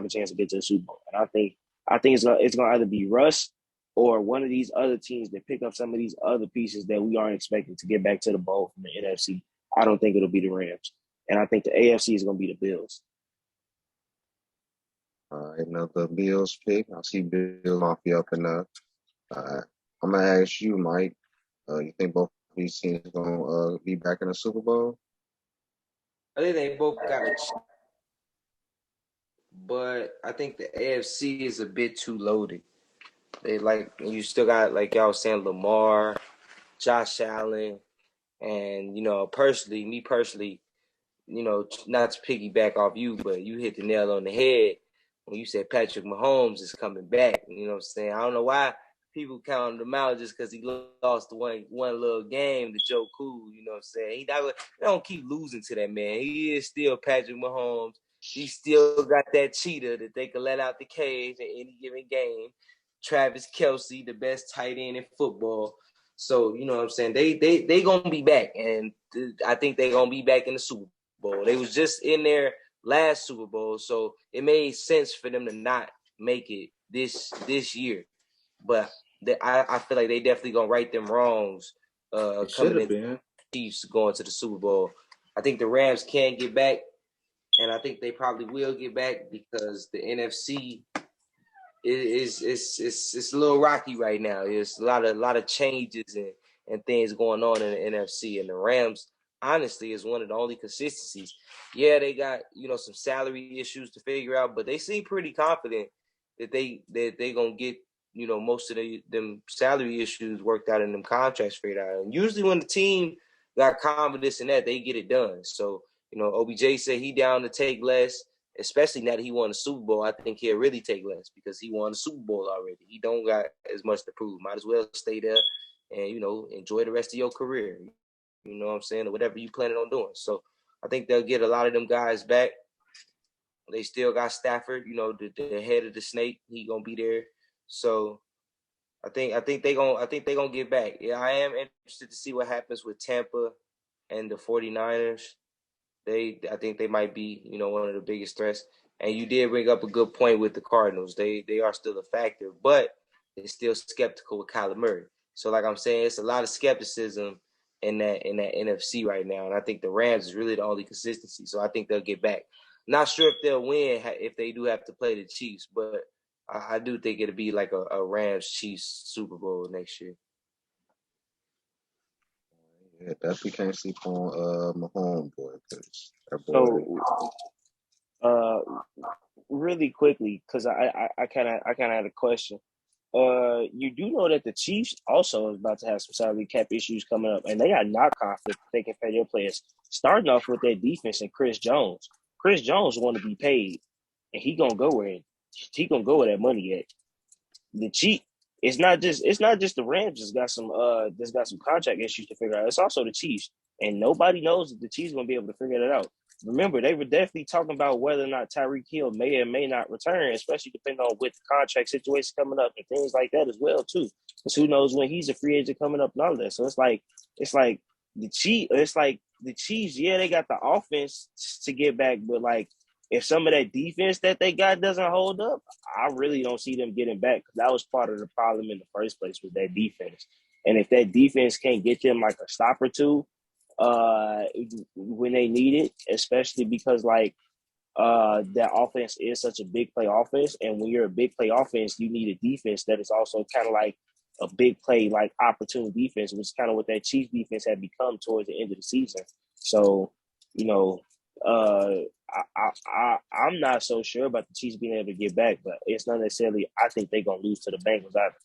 chance to get to the Super Bowl. And I think it's gonna either be Russ or one of these other teams that pick up some of these other pieces that we aren't expecting to get back to the bowl from the NFC. I don't think it'll be the Rams, and I think the AFC is gonna be the Bills. Another Bills pick. I see Bills might be up and up. I'm gonna ask you, Mike. You think both of these teams are gonna be back in the Super Bowl? I think they both got it, but I think the AFC is a bit too loaded. They you still got, like y'all was saying, Lamar, Josh Allen, and you know, me personally, you know, not to piggyback off you, but you hit the nail on the head. when you said Patrick Mahomes is coming back. You know what I'm saying? I don't know why people counting him out just because he lost one little game to Joe Cool. You know what I'm saying? They don't keep losing to that man. He is still Patrick Mahomes. He still got that cheetah that they can let out the cage in any given game. Travis Kelce, the best tight end in football. So, you know what I'm saying? They gonna be back, and I think they gonna be back in the Super Bowl. They was just in their last Super Bowl, so it made sense for them to not make it this year. But I feel like they definitely gonna right them wrongs coming in. Been. Chiefs going to the Super Bowl. I think the Rams can get back, and I think they probably will get back because the NFC it's a little rocky right now. There's a lot of changes and things going on in the NFC, and the Rams honestly is one of the only consistencies. Yeah, they got some salary issues to figure out, but they seem pretty confident that they gonna get most of them salary issues worked out and them contracts figured out. And usually when the team got confidence in that, they get it done. So OBJ said he down to take less. Especially now that he won the Super Bowl, I think he'll really take less because he won the Super Bowl already. He don't got as much to prove. Might as well stay there and, enjoy the rest of your career. You know what I'm saying? Or whatever you planning on doing. So I think they'll get a lot of them guys back. They still got Stafford, the head of the snake. He gonna be there. So I think they gonna get back. Yeah, I am interested to see what happens with Tampa and the 49ers. I think they might be, one of the biggest threats. And you did bring up a good point with the Cardinals. They are still a factor, but they're still skeptical with Kyler Murray. So, like I'm saying, it's a lot of skepticism in that NFC right now. And I think the Rams is really the only consistency. So I think they'll get back. Not sure if they'll win if they do have to play the Chiefs, but I do think it'll be like a Rams-Chiefs Super Bowl next year. Yeah, definitely can't sleep on Mahomes, boy, because that boy. So, really quickly, because I kind of had a question. You do know that the Chiefs also is about to have some salary cap issues coming up, and they are not confident they can pay their players. Starting off with their defense and Chris Jones. Chris Jones want to be paid, and he gonna go where that money at. The Chiefs. It's not just the Rams that's got some contract issues to figure out. It's also the Chiefs, and nobody knows if the Chiefs gonna be able to figure that out. Remember, they were definitely talking about whether or not Tyreek Hill may or may not return, especially depending on with the contract situation coming up and things like that as well too. Because who knows when he's a free agent coming up and all that. So it's like the Chiefs. Yeah, they got the offense to get back, but like if some of that defense that they got doesn't hold up, I really don't see them getting back because that was part of the problem in the first place with that defense. And if that defense can't get them like a stop or two when they need it, especially because that offense is such a big play offense, and when you're a big play offense, you need a defense that is also kind of like a big play like opportunity defense, which is kind of what that Chiefs defense had become towards the end of the season. So, I'm not so sure about the Chiefs being able to get back, but it's not necessarily I think they're gonna lose to the Bengals either.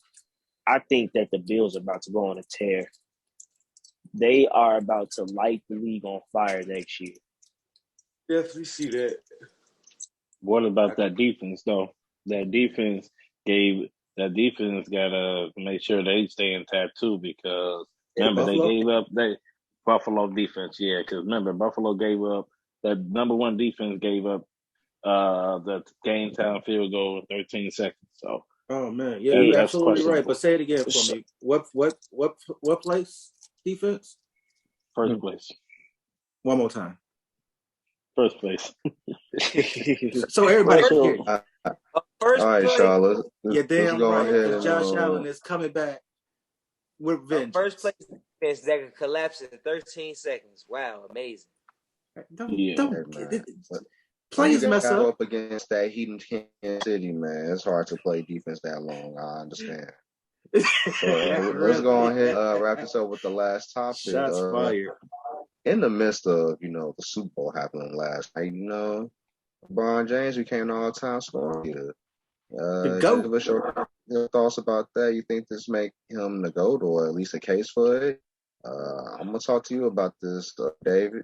I think that the Bills are about to go on a tear. They are about to light the league on fire next year. Definitely see that. What about that defense though? That defense gotta make sure they stay intact too, because remember they gave up Buffalo defense, yeah, because remember Buffalo gave up that number one defense gave up the game time field goal in 13 seconds. So oh man, yeah, you're absolutely right. But say it again for me. What place? Defense? First place. One more time. First place. So everybody can hear you. First all right, place. Charlotte. You're damn go right. ahead and, Josh Allen is coming back with vengeance. First place defense that could collapse in 13 seconds. Wow, amazing. Players mess up against that heat in Kansas City, man. It's hard to play defense that long. I understand. So let's go ahead and wrap this up with the last topic. Shots fired. In the midst of the Super Bowl happening last night, LeBron James became an all-time scorer leader. Give us your thoughts about that. You think this make him the GOAT or at least a case for it? I'm gonna talk to you about this, David.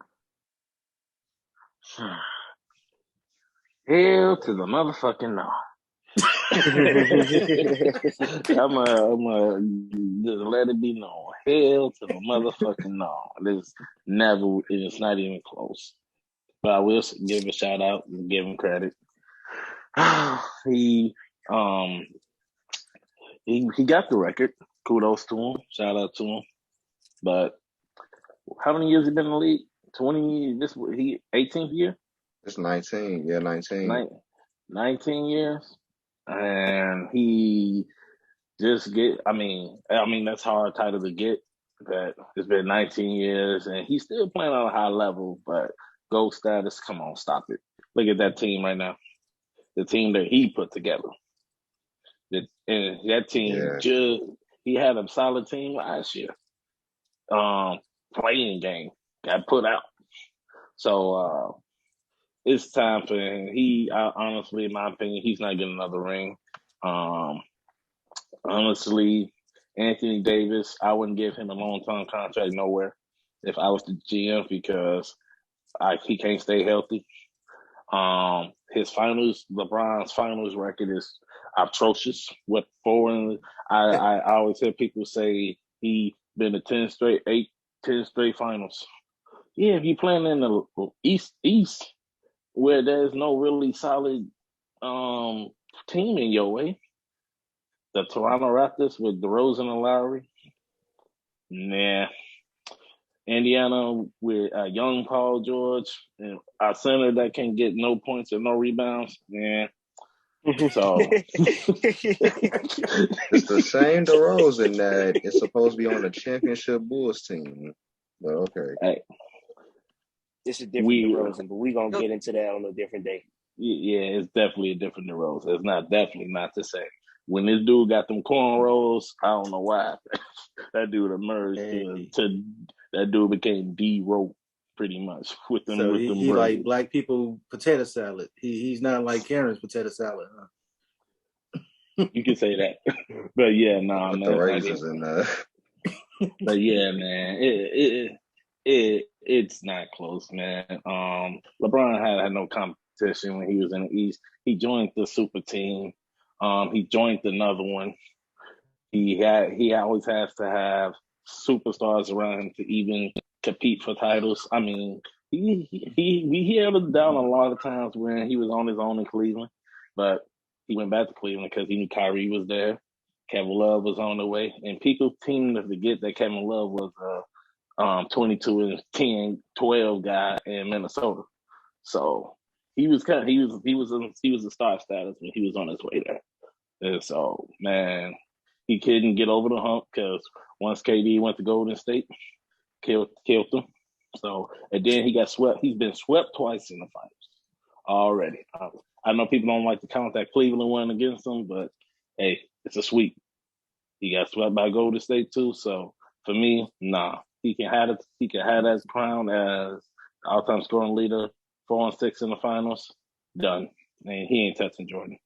Hell to the motherfucking no. I'm just let it be known. Hell to the motherfucking no. It's not even close. But I will give a shout out and give him credit. he got the record. Kudos to him. Shout out to him. But how many years he been in the league? 20. He 18th year. It's 19. Yeah, 19. 19 years, and he just get. I mean that's hard title to get. But it's been 19 years, and he's still playing on a high level. But GOAT status, come on, stop it. Look at that team right now. The team that he put together. And that team he had a solid team last year. Playing game got put out. So it's time for him. Honestly, in my opinion, he's not getting another ring. Honestly, Anthony Davis, I wouldn't give him a long-term contract nowhere if I was the GM because he can't stay healthy. LeBron's finals record is atrocious. With 4, I always hear people say he been to 10 straight finals. Yeah, if you're playing in the East, where there's no really solid team in your way, the Toronto Raptors with DeRozan and Lowry, nah. Indiana with young Paul George and our center that can get no points and no rebounds. Yeah. So it's the same DeRozan that is supposed to be on the championship Bulls team. But okay. Hey, it's a different DeRozan, but we're gonna get into that on a different day. Yeah, it's definitely a different DeRozan. It's definitely not the same. When this dude got them cornrows, I don't know why that dude emerged to that dude became D-Rope pretty much with them. So with them he like black people potato salad. He's not like Karen's potato salad, huh? You can say that, but yeah, no, Put the raisins in there. But yeah, man, it's not close, man. LeBron had no competition when he was in the East. He joined the super team. He joined another one. He always has to have superstars around him to even compete for titles. I mean, he held it down a lot of times when he was on his own in Cleveland, but he went back to Cleveland because he knew Kyrie was there. Kevin Love was on the way, and people seem to forget that Kevin Love was a 22 and 10, 12 guy in Minnesota. So he was a star status when he was on his way there. And so, man, he couldn't get over the hump because once KD went to Golden State, killed him. So, and then he got swept. He's been swept twice in the finals already. I know people don't like to count that Cleveland win against him, but hey, it's a sweep. He got swept by Golden State too. So for me, nah, he can have it. He can have that crown as all-time scoring leader, 4 and 6 in the finals. Done, and he ain't touching Jordan.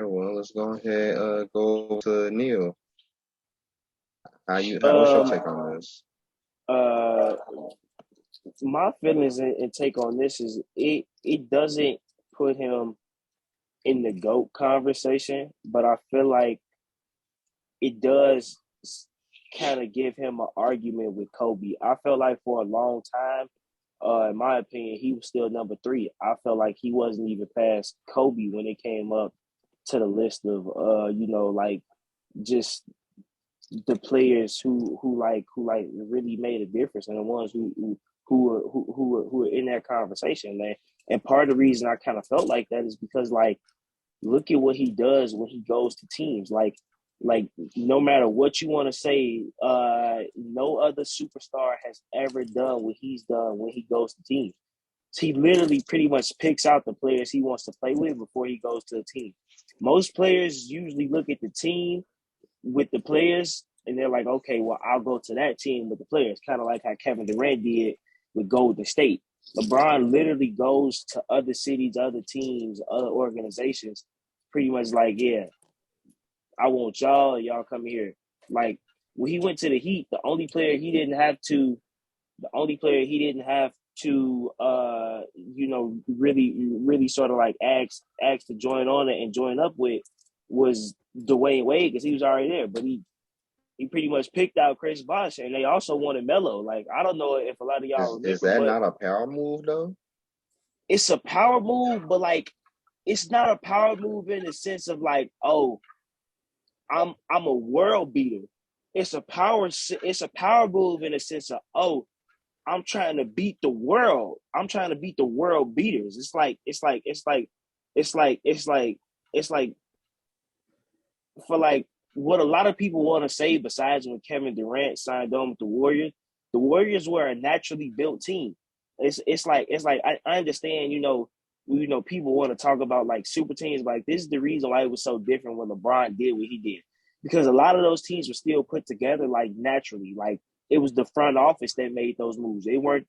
Well, let's go ahead. Go to Neil. What's your take on this? My feelings and take on this is it doesn't put him in the GOAT conversation, but I feel like it does kind of give him an argument with Kobe. I felt like for a long time, in my opinion, he was still number 3. I felt like he wasn't even past Kobe when it came up to the list of like just the players who really made a difference and the ones who were in that conversation, man. And part of the reason I kind of felt like that is because, like, look at what he does when he goes to teams. Like no matter what you want to say, no other superstar has ever done what he's done when he goes to teams. So he literally pretty much picks out the players he wants to play with before he goes to a team. Most players usually look at the team with the players and they're like, okay, well, I'll go to that team with the players. Kind of like how Kevin Durant did with Golden State. LeBron literally goes to other cities, other teams, other organizations, pretty much like, yeah, I want y'all come here. Like, when he went to the Heat, the only player he didn't have to really sort of like ask to join on it and join up with was Dwayne Wade, because he was already there, but he pretty much picked out Chris Bosh, and they also wanted Melo. Like, I don't know if a lot of y'all remember, Is that but not a power move though? it's a power move, but like, it's not a power move in the sense of like, oh, I'm a world beater. It's a power move in the sense of, oh, I'm trying to beat the world. I'm trying to beat the world beaters. It's like for like what a lot of people want to say, besides when Kevin Durant signed on with the Warriors were a naturally built team. It's like I understand, people want to talk about like super teams, but like, this is the reason why it was so different when LeBron did what he did. Because a lot of those teams were still put together like naturally. Like, it was the front office that made those moves. It wasn't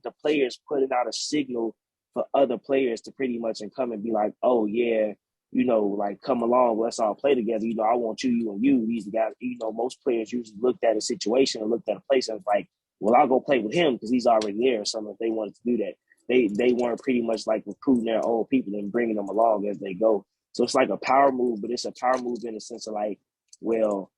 the players putting out a signal for other players to pretty much and come and be like, oh yeah, like, come along, let's all play together. I want you, you and you. These guys, most players usually looked at a situation and looked at a place and was like, well, I'll go play with him because he's already there or something. If they wanted to do that, they weren't pretty much like recruiting their old people and bringing them along as they go. So it's like a power move, but it's a power move in the sense of like, well,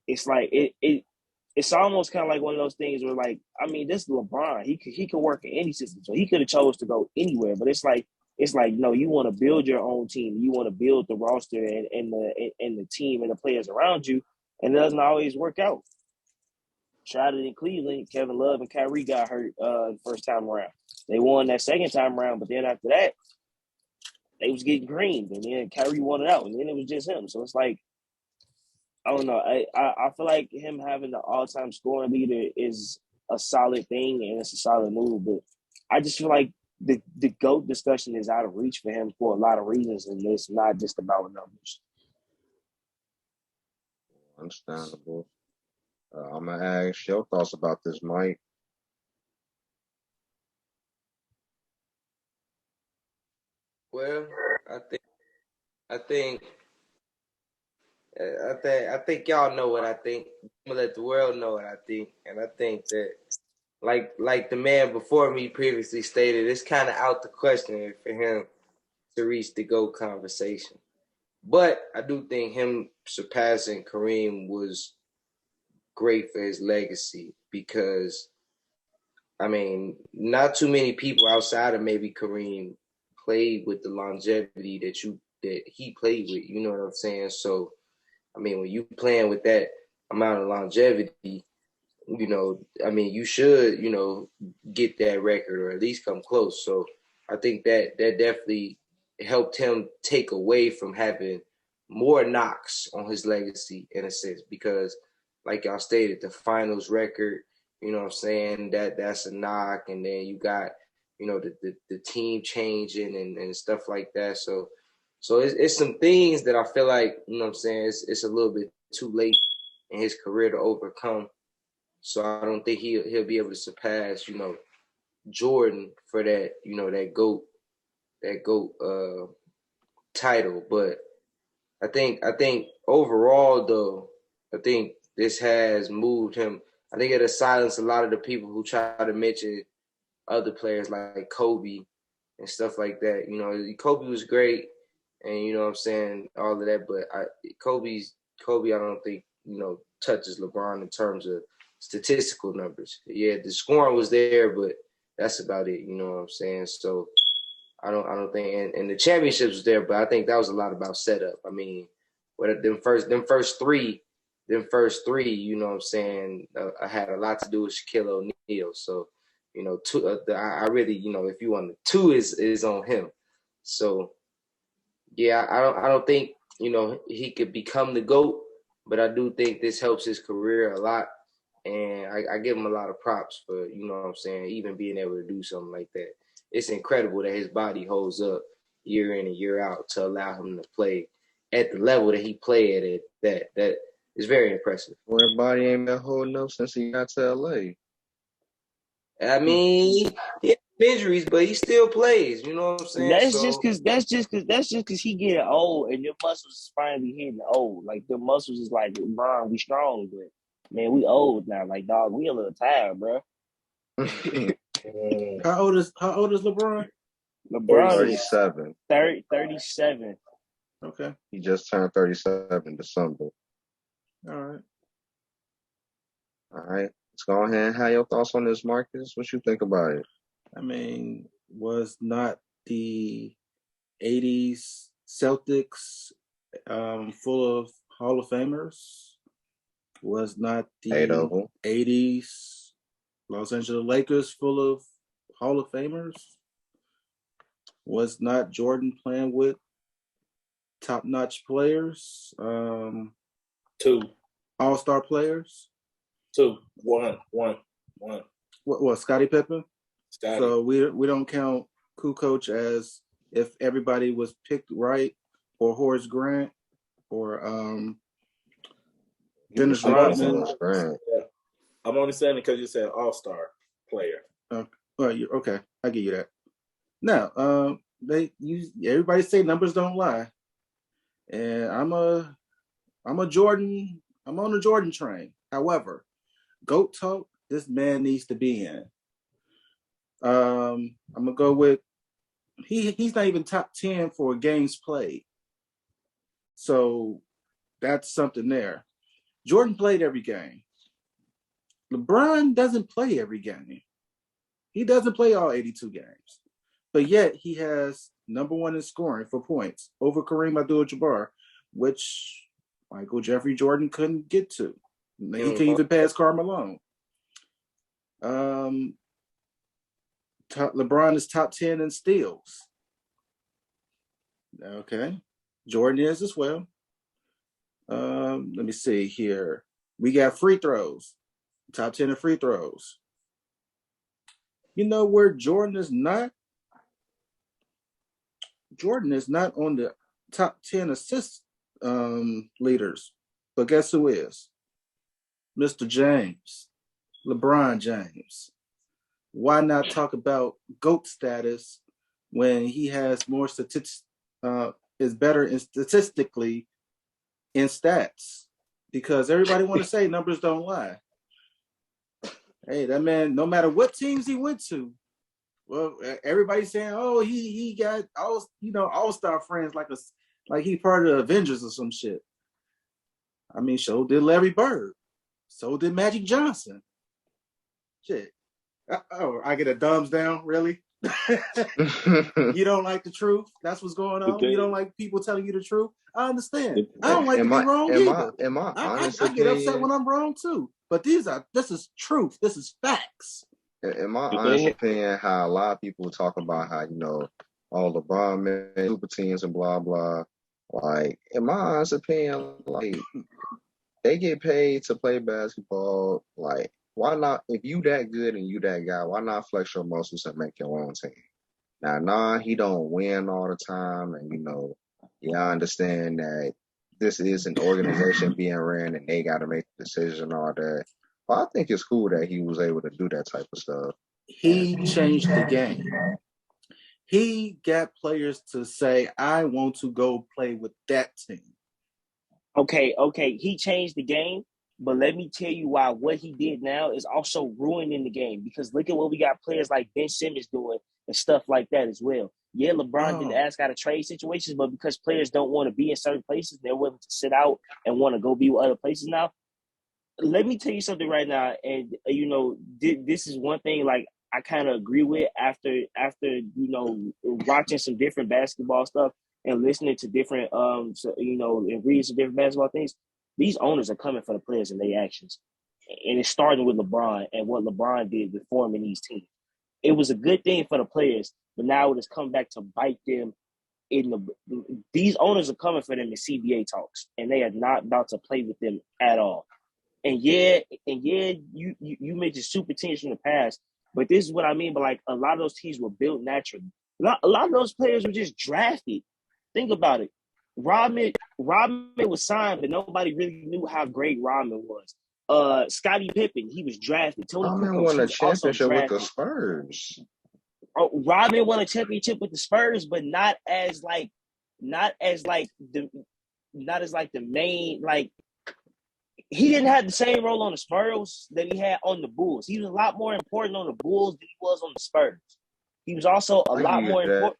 it's like it's almost kind of like one of those things where, like, I mean, this is LeBron. He could work in any system, so he could have chose to go anywhere. But it's like no, you want to build your own team. You want to build the roster and the team and the players around you, and it doesn't always work out. Tried it in Cleveland. Kevin Love and Kyrie got hurt the first time around. They won that second time around, but then after that, they was getting creamed, and then Kyrie won it out, and then it was just him. So it's like, I don't know. I feel like him having the all-time scoring leader is a solid thing, and it's a solid move. But I just feel like the GOAT discussion is out of reach for him for a lot of reasons, and it's not just about numbers. Understandable. I'm gonna ask your thoughts about this, Mike. Well, I think I think y'all know what I think. I'm gonna let the world know what I think, and I think that, like the man before me previously stated, it's kind of out the question for him to reach the GOAT conversation. But I do think him surpassing Kareem was great for his legacy, because, I mean, not too many people outside of maybe Kareem played with the longevity that he played with. You know what I'm saying? So, I mean, when you playing with that amount of longevity, I mean, you should, get that record or at least come close. So I think that definitely helped him take away from having more knocks on his legacy, in a sense, because, like y'all stated, the finals record, you know what I'm saying, that's a knock. And then you got, the team changing and stuff like that. So it's some things that I feel like, you know what I'm saying, it's a little bit too late in his career to overcome. So I don't think he'll be able to surpass, Jordan for that, that GOAT title. But I think overall though, I think this has moved him. I think it'll silence a lot of the people who try to mention other players like Kobe and stuff like that. Kobe was great, and you know what I'm saying, all of that, but Kobe I don't think, touches LeBron in terms of statistical numbers. Yeah, the scoring was there, but that's about it. You know what I'm saying? So I don't think, and the championships was there, but I think that was a lot about setup. I mean, them first three, you know what I'm saying, I had a lot to do with Shaquille O'Neal. So, I really, if you want, two is on him. So yeah, I don't think, he could become the GOAT, but I do think this helps his career a lot. And I give him a lot of props for, you know what I'm saying, even being able to do something like that. It's incredible that his body holds up year in and year out to allow him to play at the level that he played at. That is very impressive. Well, his body ain't been holding up since he got to LA. I mean, he has injuries, but he still plays. You know what I'm saying? That's just because he getting old, and your muscles is finally hitting old. Like, the muscles is like, LeBron, we strong, but man, we old now. Like, dog, we a little tired, bro. How old is LeBron? LeBron is 37. 37. Okay. He just turned 37 in December. All right. All right. Let's go ahead and have your thoughts on this, Marcus. What you think about it? I mean, was not the 80s Celtics full of Hall of Famers? Was not the 80s Los Angeles Lakers full of Hall of Famers? Was not Jordan playing with top-notch players? 2. All-star players? 2. 1. What Scottie Pippen? Scottie. So we don't count Kukoc as if everybody was picked right, or Horace Grant, or Dennis Rodman. I'm only saying it because you said all-star player. Okay, I give you that. Now, everybody say numbers don't lie, and I'm on the Jordan train. However, GOAT talk, this man needs to be in. I'm gonna go with he's not even top 10 for games played, so that's something there. Jordan played every game. LeBron doesn't play every game. He doesn't play all 82 games, but yet he has number 1 in scoring for points over Kareem Abdul-Jabbar, which Michael Jeffrey Jordan couldn't get to. He couldn't even pass Karl Malone. LeBron is top 10 in steals. Okay. Jordan is as well. Let me see here. We got free throws. Top 10 in free throws. You know where Jordan is not? Jordan is not on the top 10 assist leaders. But guess who is? Mr. James. LeBron James. Why not talk about GOAT status when he has more is better statistically in stats? Because everybody want to say numbers don't lie. Hey, that man, no matter what teams he went to, well, everybody's saying, oh, he got all-star friends like he part of the Avengers or some shit. I mean, so did Larry Bird. So did Magic Johnson. Shit. Oh, I get a thumbs down, really? You don't like the truth? That's what's going on? You don't like people telling you the truth? I understand. I don't like to be wrong either. I get upset when I'm wrong too. But this is truth. This is facts. In my honest opinion, how a lot of people talk about how, all LeBron men, super teams and blah, blah. Like, in my honest opinion, like, they get paid to play basketball. Like, why not, if you that good and you that guy, why not flex your muscles and make your own team? Now, he don't win all the time, and I understand that this is an organization being ran and they got to make the decision and all that. But I think it's cool that he was able to do that type of stuff. He changed the game. He got players to say, I want to go play with that team. Okay. He changed the game, but let me tell you why what he did now is also ruining the game. Because look at what we got players like Ben Simmons doing and stuff like that as well. Yeah, LeBron didn't ask out of trade situations, but because players don't want to be in certain places, they're willing to sit out and want to go be with other places now. Let me tell you something right now, and this is one thing like I kind of agree with after watching some different basketball stuff and listening to different and reading some different basketball things. These owners are coming for the players and their actions, and it's starting with LeBron and what LeBron did with forming these teams. It was a good thing for the players, but now it has come back to bite them. These owners are coming for them in CBA talks, and they are not about to play with them at all. And you mentioned super teams from the past, but this is what I mean. But like a lot of those teams were built naturally. A lot of those players were just drafted. Think about it. Rodman was signed, but nobody really knew how great Rodman was. Scottie Pippen, he was drafted. Tony Rodman won a championship with the Spurs. Rodman won a championship with the Spurs, but not as the main, like, he didn't have the same role on the Spurs that he had on the Bulls. He was a lot more important on the Bulls than he was on the Spurs. He was also a lot more important.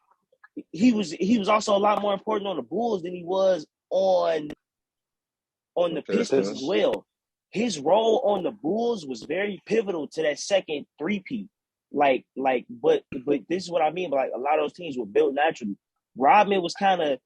He was also a lot more important on the Bulls than he was on the Pistons as well. His role on the Bulls was very pivotal to that second three-peat. But this is what I mean. But like a lot of those teams were built naturally. Rodman was kind of,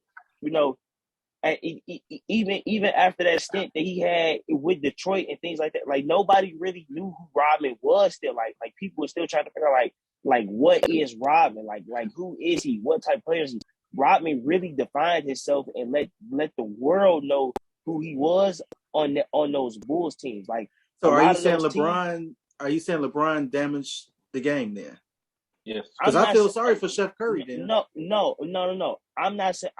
even after that stint that he had with Detroit and things like that, like nobody really knew who Rodman was still. Like people were still trying to figure out like what is Rodman? Like who is he? What type of player is he? Rodman really defined himself and let the world know who he was on those Bulls teams. Like, so are you saying LeBron? Are you saying LeBron damaged the game then? Yes, because I feel sorry for Steph Curry. Then no. I'm not saying.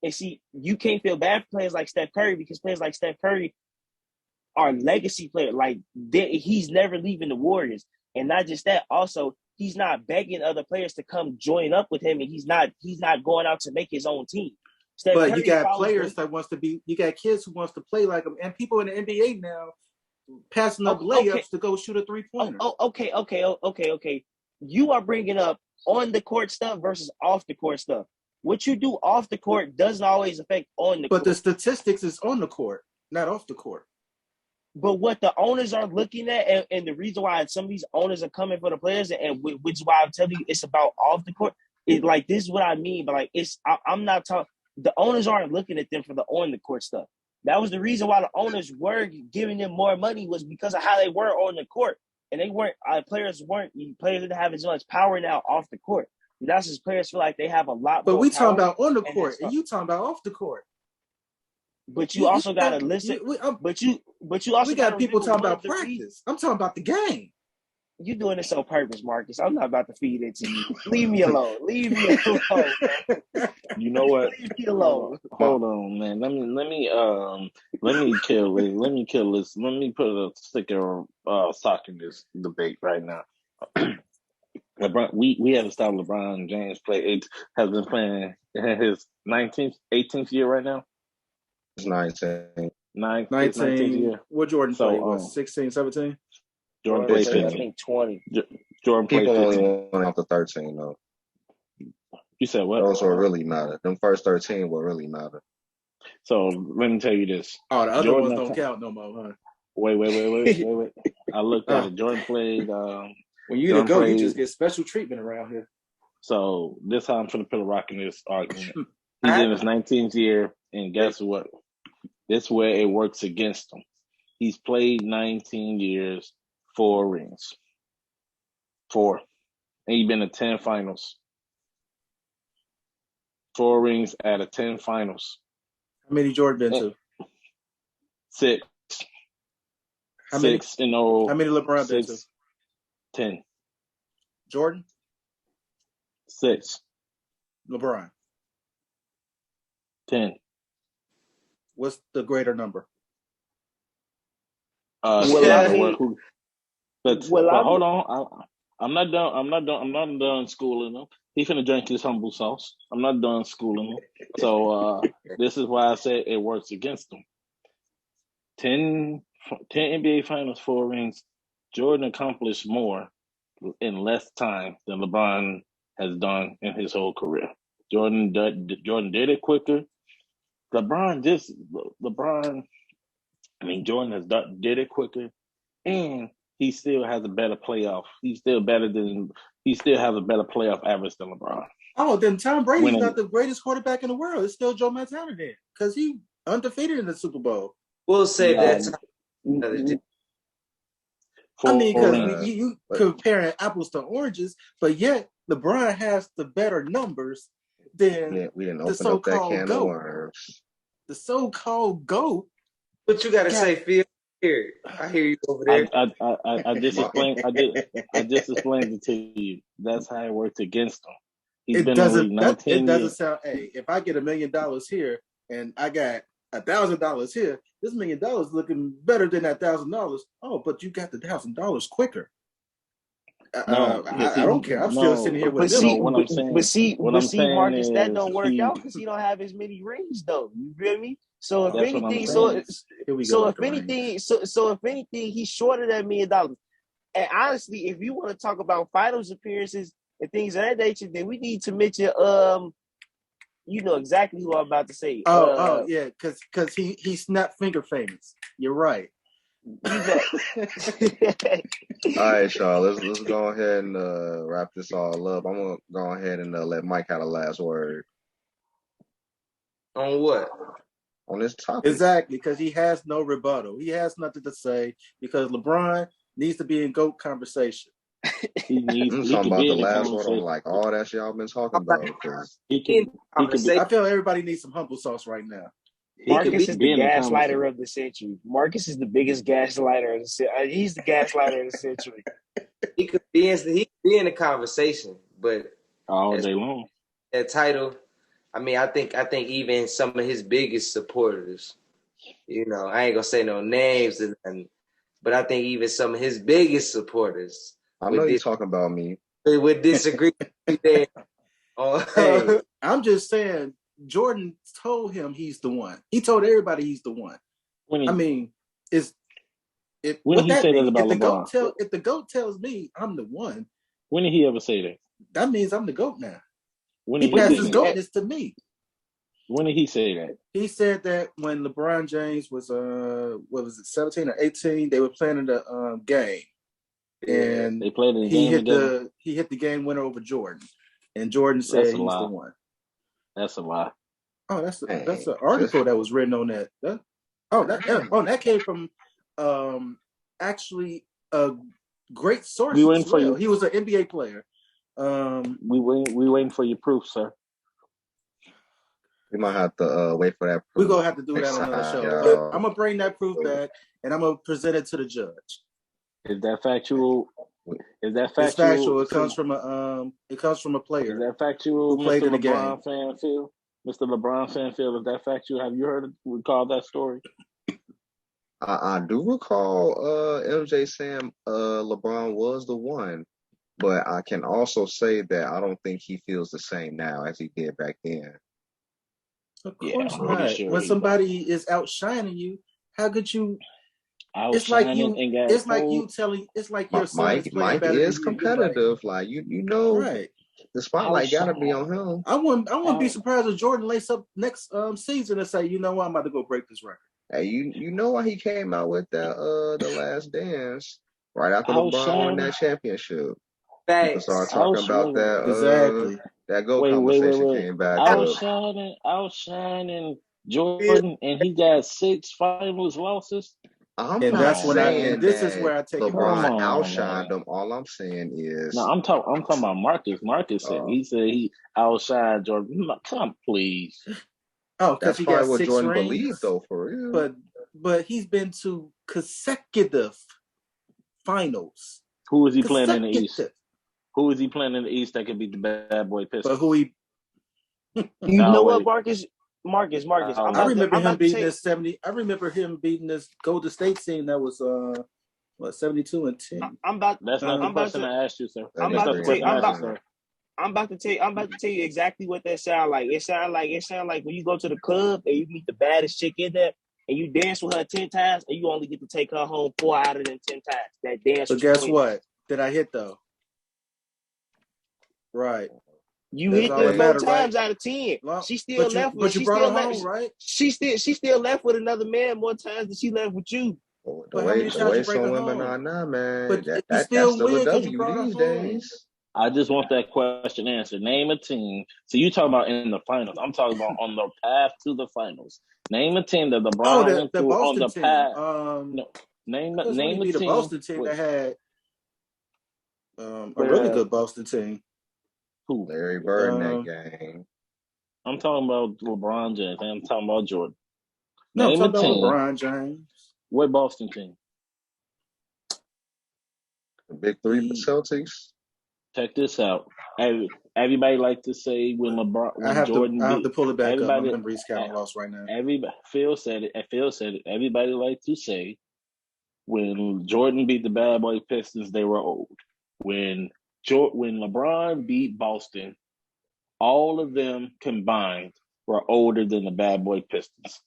And see, you can't feel bad for players like Steph Curry because players like Steph Curry are legacy players. Like he's never leaving the Warriors, and not just that. Also, he's not begging other players to come join up with him, and he's not going out to make his own team. Steph but Curry you got players that wants to be. You got kids who wants to play like him, and people in the NBA now passing up layups to go shoot a 3-pointer. Okay. You are bringing up on the court stuff versus off the court stuff. What you do off the court doesn't always affect on the court. But the statistics is on the court, not off the court. But what the owners are looking at, and the reason why some of these owners are coming for the players, and which is why I'm telling you it's about off the court, is like this is what I mean. But like I'm not talking. The owners aren't looking at them for the on the court stuff. That was the reason why the owners were giving them more money was because of how they were on the court, and they weren't players didn't have as much power now off the court. That's just players feel like they have a lot but more we talking power about on the court, and you talking about off the court. But you also got to listen. But you also got people talking about practice. I'm talking about the game. You're doing this on purpose, Marcus. I'm not about to feed it to you. Leave me alone. Leave me alone. You know what? Leave me alone. Hold on, man. Let me kill this. Let me put a sticker sock in this debate right now. LeBron, we have to stop LeBron James has been playing in his 19th, 18th year right now. It's 19. 19th year. What Jordan played? Was 16, 17? Jordan played 15. I think 20. Jordan played 15. People only went off the 13 though. You said what? Those will really matter. Them first 13 will really matter. So let me tell you this. Oh, the other ones don't count no more, huh? Wait. I looked at it. Jordan played. When you go, you just get special treatment around here. So this how I'm going to put a rock in this argument. He's in his 19th year, and guess what? This is where it works against him. He's played 19 years, 4 rings. 4. And he's been to 10 finals. 4 rings out of 10 finals. How many Jordan been to? 6. How many? 6 in all. How many LeBron been to? 10. Jordan? 6. LeBron? 10. What's the greater number? But hold on. I'm not done schooling him. He's finna drink his humble sauce. I'm not done schooling him. So this is why I said it works against him. 10 NBA Finals, 4 rings. Jordan accomplished more in less time than LeBron has done in his whole career. Jordan did it quicker. Jordan did it quicker, and he still has a better playoff. He still has a better playoff average than LeBron. Oh, then Tom Brady's not the greatest quarterback in the world. It's still Joe Montana then, because he undefeated in the Super Bowl. We'll say that. I mean, because you comparing apples to oranges, but yet LeBron has the better numbers than we didn't the open up that so-called can of GOAT. worms. The so-called GOAT. What you got to say, Phil? Here, I hear you over there. I just explained. I just explained it to you. That's how it works against him. It doesn't sound. Hey, if I get $1 million here and I got $1,000 here, this $1 million looking better than that $1,000. Oh, but you got the $1,000 quicker. No, I don't care. I'm still sitting here with But them. see, what I'm saying, Marcus, that is don't work out because he don't have as many rings, though. You feel me? So if that's what I'm anything, saying. Here we go with the if anything, he's short of that $1 million. And honestly, if you want to talk about finals appearances and things of that nature, then we need to mention you know exactly who I'm about to say. Yeah, because he snapped finger famous. You're right. You know. All right, y'all. Let's go ahead and wrap this all up. I'm gonna go ahead and let Mike have the last word On what? on this topic. Exactly, because he has no rebuttal. He has nothing to say because LeBron needs to be in GOAT conversation. He needs. I'm He talking could about be the in the last word on conversation. like all that y'all been talking about. Because He In could. He could be. I feel everybody needs some humble sauce right now. Marcus is the in the gaslighter conversation of the century. Marcus is the biggest gaslighter of the century. He's the gaslighter of the century. He could be in the conversation, but all as day long. that title, I mean, I think even some of his biggest supporters, you know, I ain't gonna say no names, but I think even some of his biggest supporters I know you're talking about me. would disagree there. Hey, I'm just saying, Jordan told him he's the one. He told everybody he's the one. I mean, when what did he that say that mean? about If the GOAT tells me I'm the one, when did he ever say that? that means I'm the GOAT now. When He did he passes say that? GOATness to me. When did he say that? He said that when LeBron James was 17 or 18, they were playing the game, and They played in the he game together. he hit the game winner over Jordan, and Jordan said That's a he's lie. the one. That's a lie. Oh, that's an article that was written on that. That came from actually a great source We as waiting for well. you. He was an NBA player. We waiting for your proof, sir. We might have to wait for that. We're gonna have to do that on another show. But I'm gonna bring that proof back and I'm gonna present it to the judge. Is that factual? Is that factual? It's factual. It comes from a player. Is that factual, who played Mr. in the LeBron game? Fanfield? Mr. LeBron Fanfield, is that factual? Have you recall that story? I do recall MJ saying LeBron was the one, but I can also say that I don't think he feels the same now as he did back then. Of course not. Sure when somebody is outshining you, how could you? It's like you telling. It's like your son is playing Mike better is than you. competitive. Like you know, right? The spotlight got to be on him. I wouldn't be surprised if Jordan lace up next season and say, you know what, I'm about to go break this record. Hey, you know why he came out with that the Last Dance right after LeBron won that championship. People started talking about that. Exactly. That GOAT conversation came back up. Outshining Jordan, and he got 6 finals losses. This is where I take LeBron outshined him. All I'm saying is no. I'm talking about Marcus. Marcus said he outshined Jordan. Come please. Oh, because he got what 6 Jordan rings. believed, though, for real. But he's been to consecutive finals. Who is he playing in the East? Who is he playing in the East that could beat the bad boy Pistons? But who he? You know what, Marcus? I remember him beating this 70. I remember him beating this Golden State team that was 72-10. That's not the question I asked you, sir. I'm about to tell you exactly what that sound like. It sound like when you go to the club and you meet the baddest chick in there and you dance with her 10 times and you only get to take her home 4 out of them 10 times. That dance. But guess what? Did I hit though? Right. You hit them 4 times out of 10. She still left with. But you brought her home, right? She still left with another man more times than she left with you. The way some women are now, man, but that's still a W these days. I just want that question answered. Name a team. So you talking about in the finals. I'm talking about on the path to the finals. Name a team that LeBron went through on the path. No, name a team. The Boston team that had a really good Boston team. Who? Larry Bird in that game. I'm talking about LeBron James. I'm talking about Jordan. No, name I'm talking a team. about LeBron James. What Boston team? The big 3 for Celtics. Check this out. Everybody like to say when Jordan. I have to pull it back up. I'm memory's kind of lost right now. Phil said it. Everybody like to say when Jordan beat the bad boy Pistons, they were old. when LeBron beat Boston, all of them combined were older than the Bad Boy Pistons.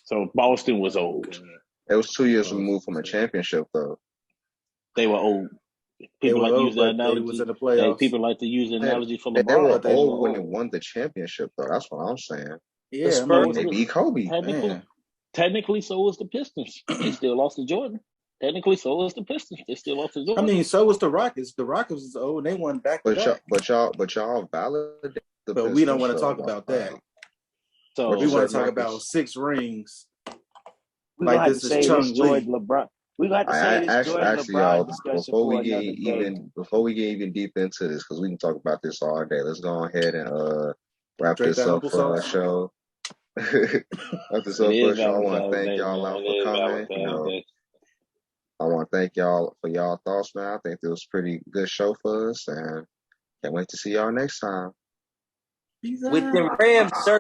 So Boston was old. It was 2 years removed from a championship, though. They were old. People like to use that analogy. Was in the playoffs. People like to use the analogy for They LeBron. were old when they won the championship, though. That's what I'm saying. Yeah, Spurs- They beat Kobe. Technically, so was the Pistons. They still lost to Jordan. Technically, so was the Pistons. They still lost to Jordan. I mean, so was the Rockets. The Rockets was old. They won back to back. But y'all validate the But we don't want to talk about that. So What We you want to said, talk Marcus? about 6 rings. We Like gonna have this to is say Chung this Jordan Lee. LeBron. We gonna have to say this Jordan Actually, y'all, LeBron discussion before for we get another day. before we get even deep into this, because we can talk about this all day. Let's go ahead and wrap Straight this down up for our applesauce. show. Wrap this it up for is a show. I want to Valentine's thank Day, y'all man. out It for is coming. Valentine's Day. I want to thank y'all for y'all thoughts, man. I think it was a pretty good show for us, and can't wait to see y'all next time. With them Rams, sir.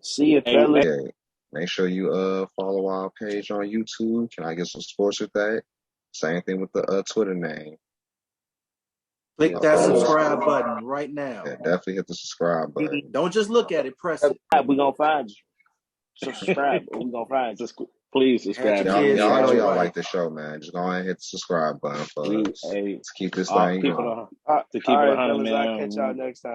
See you, fellas. Yeah, make sure you follow our page on YouTube. Can I get some sports with that? Same thing with the Twitter name. Click that subscribe button right now. Yeah, definitely hit the subscribe button. Don't just look at it, press it. We gonna find you. So subscribe, or we gonna find you. Please subscribe. Y'all- Y'all know Right. y'all like the show, man. Just go ahead and hit the subscribe button for us. Hey, Let's keep this all thing people going. to All keep right, it 100, fellas, I'll man. catch y'all next time.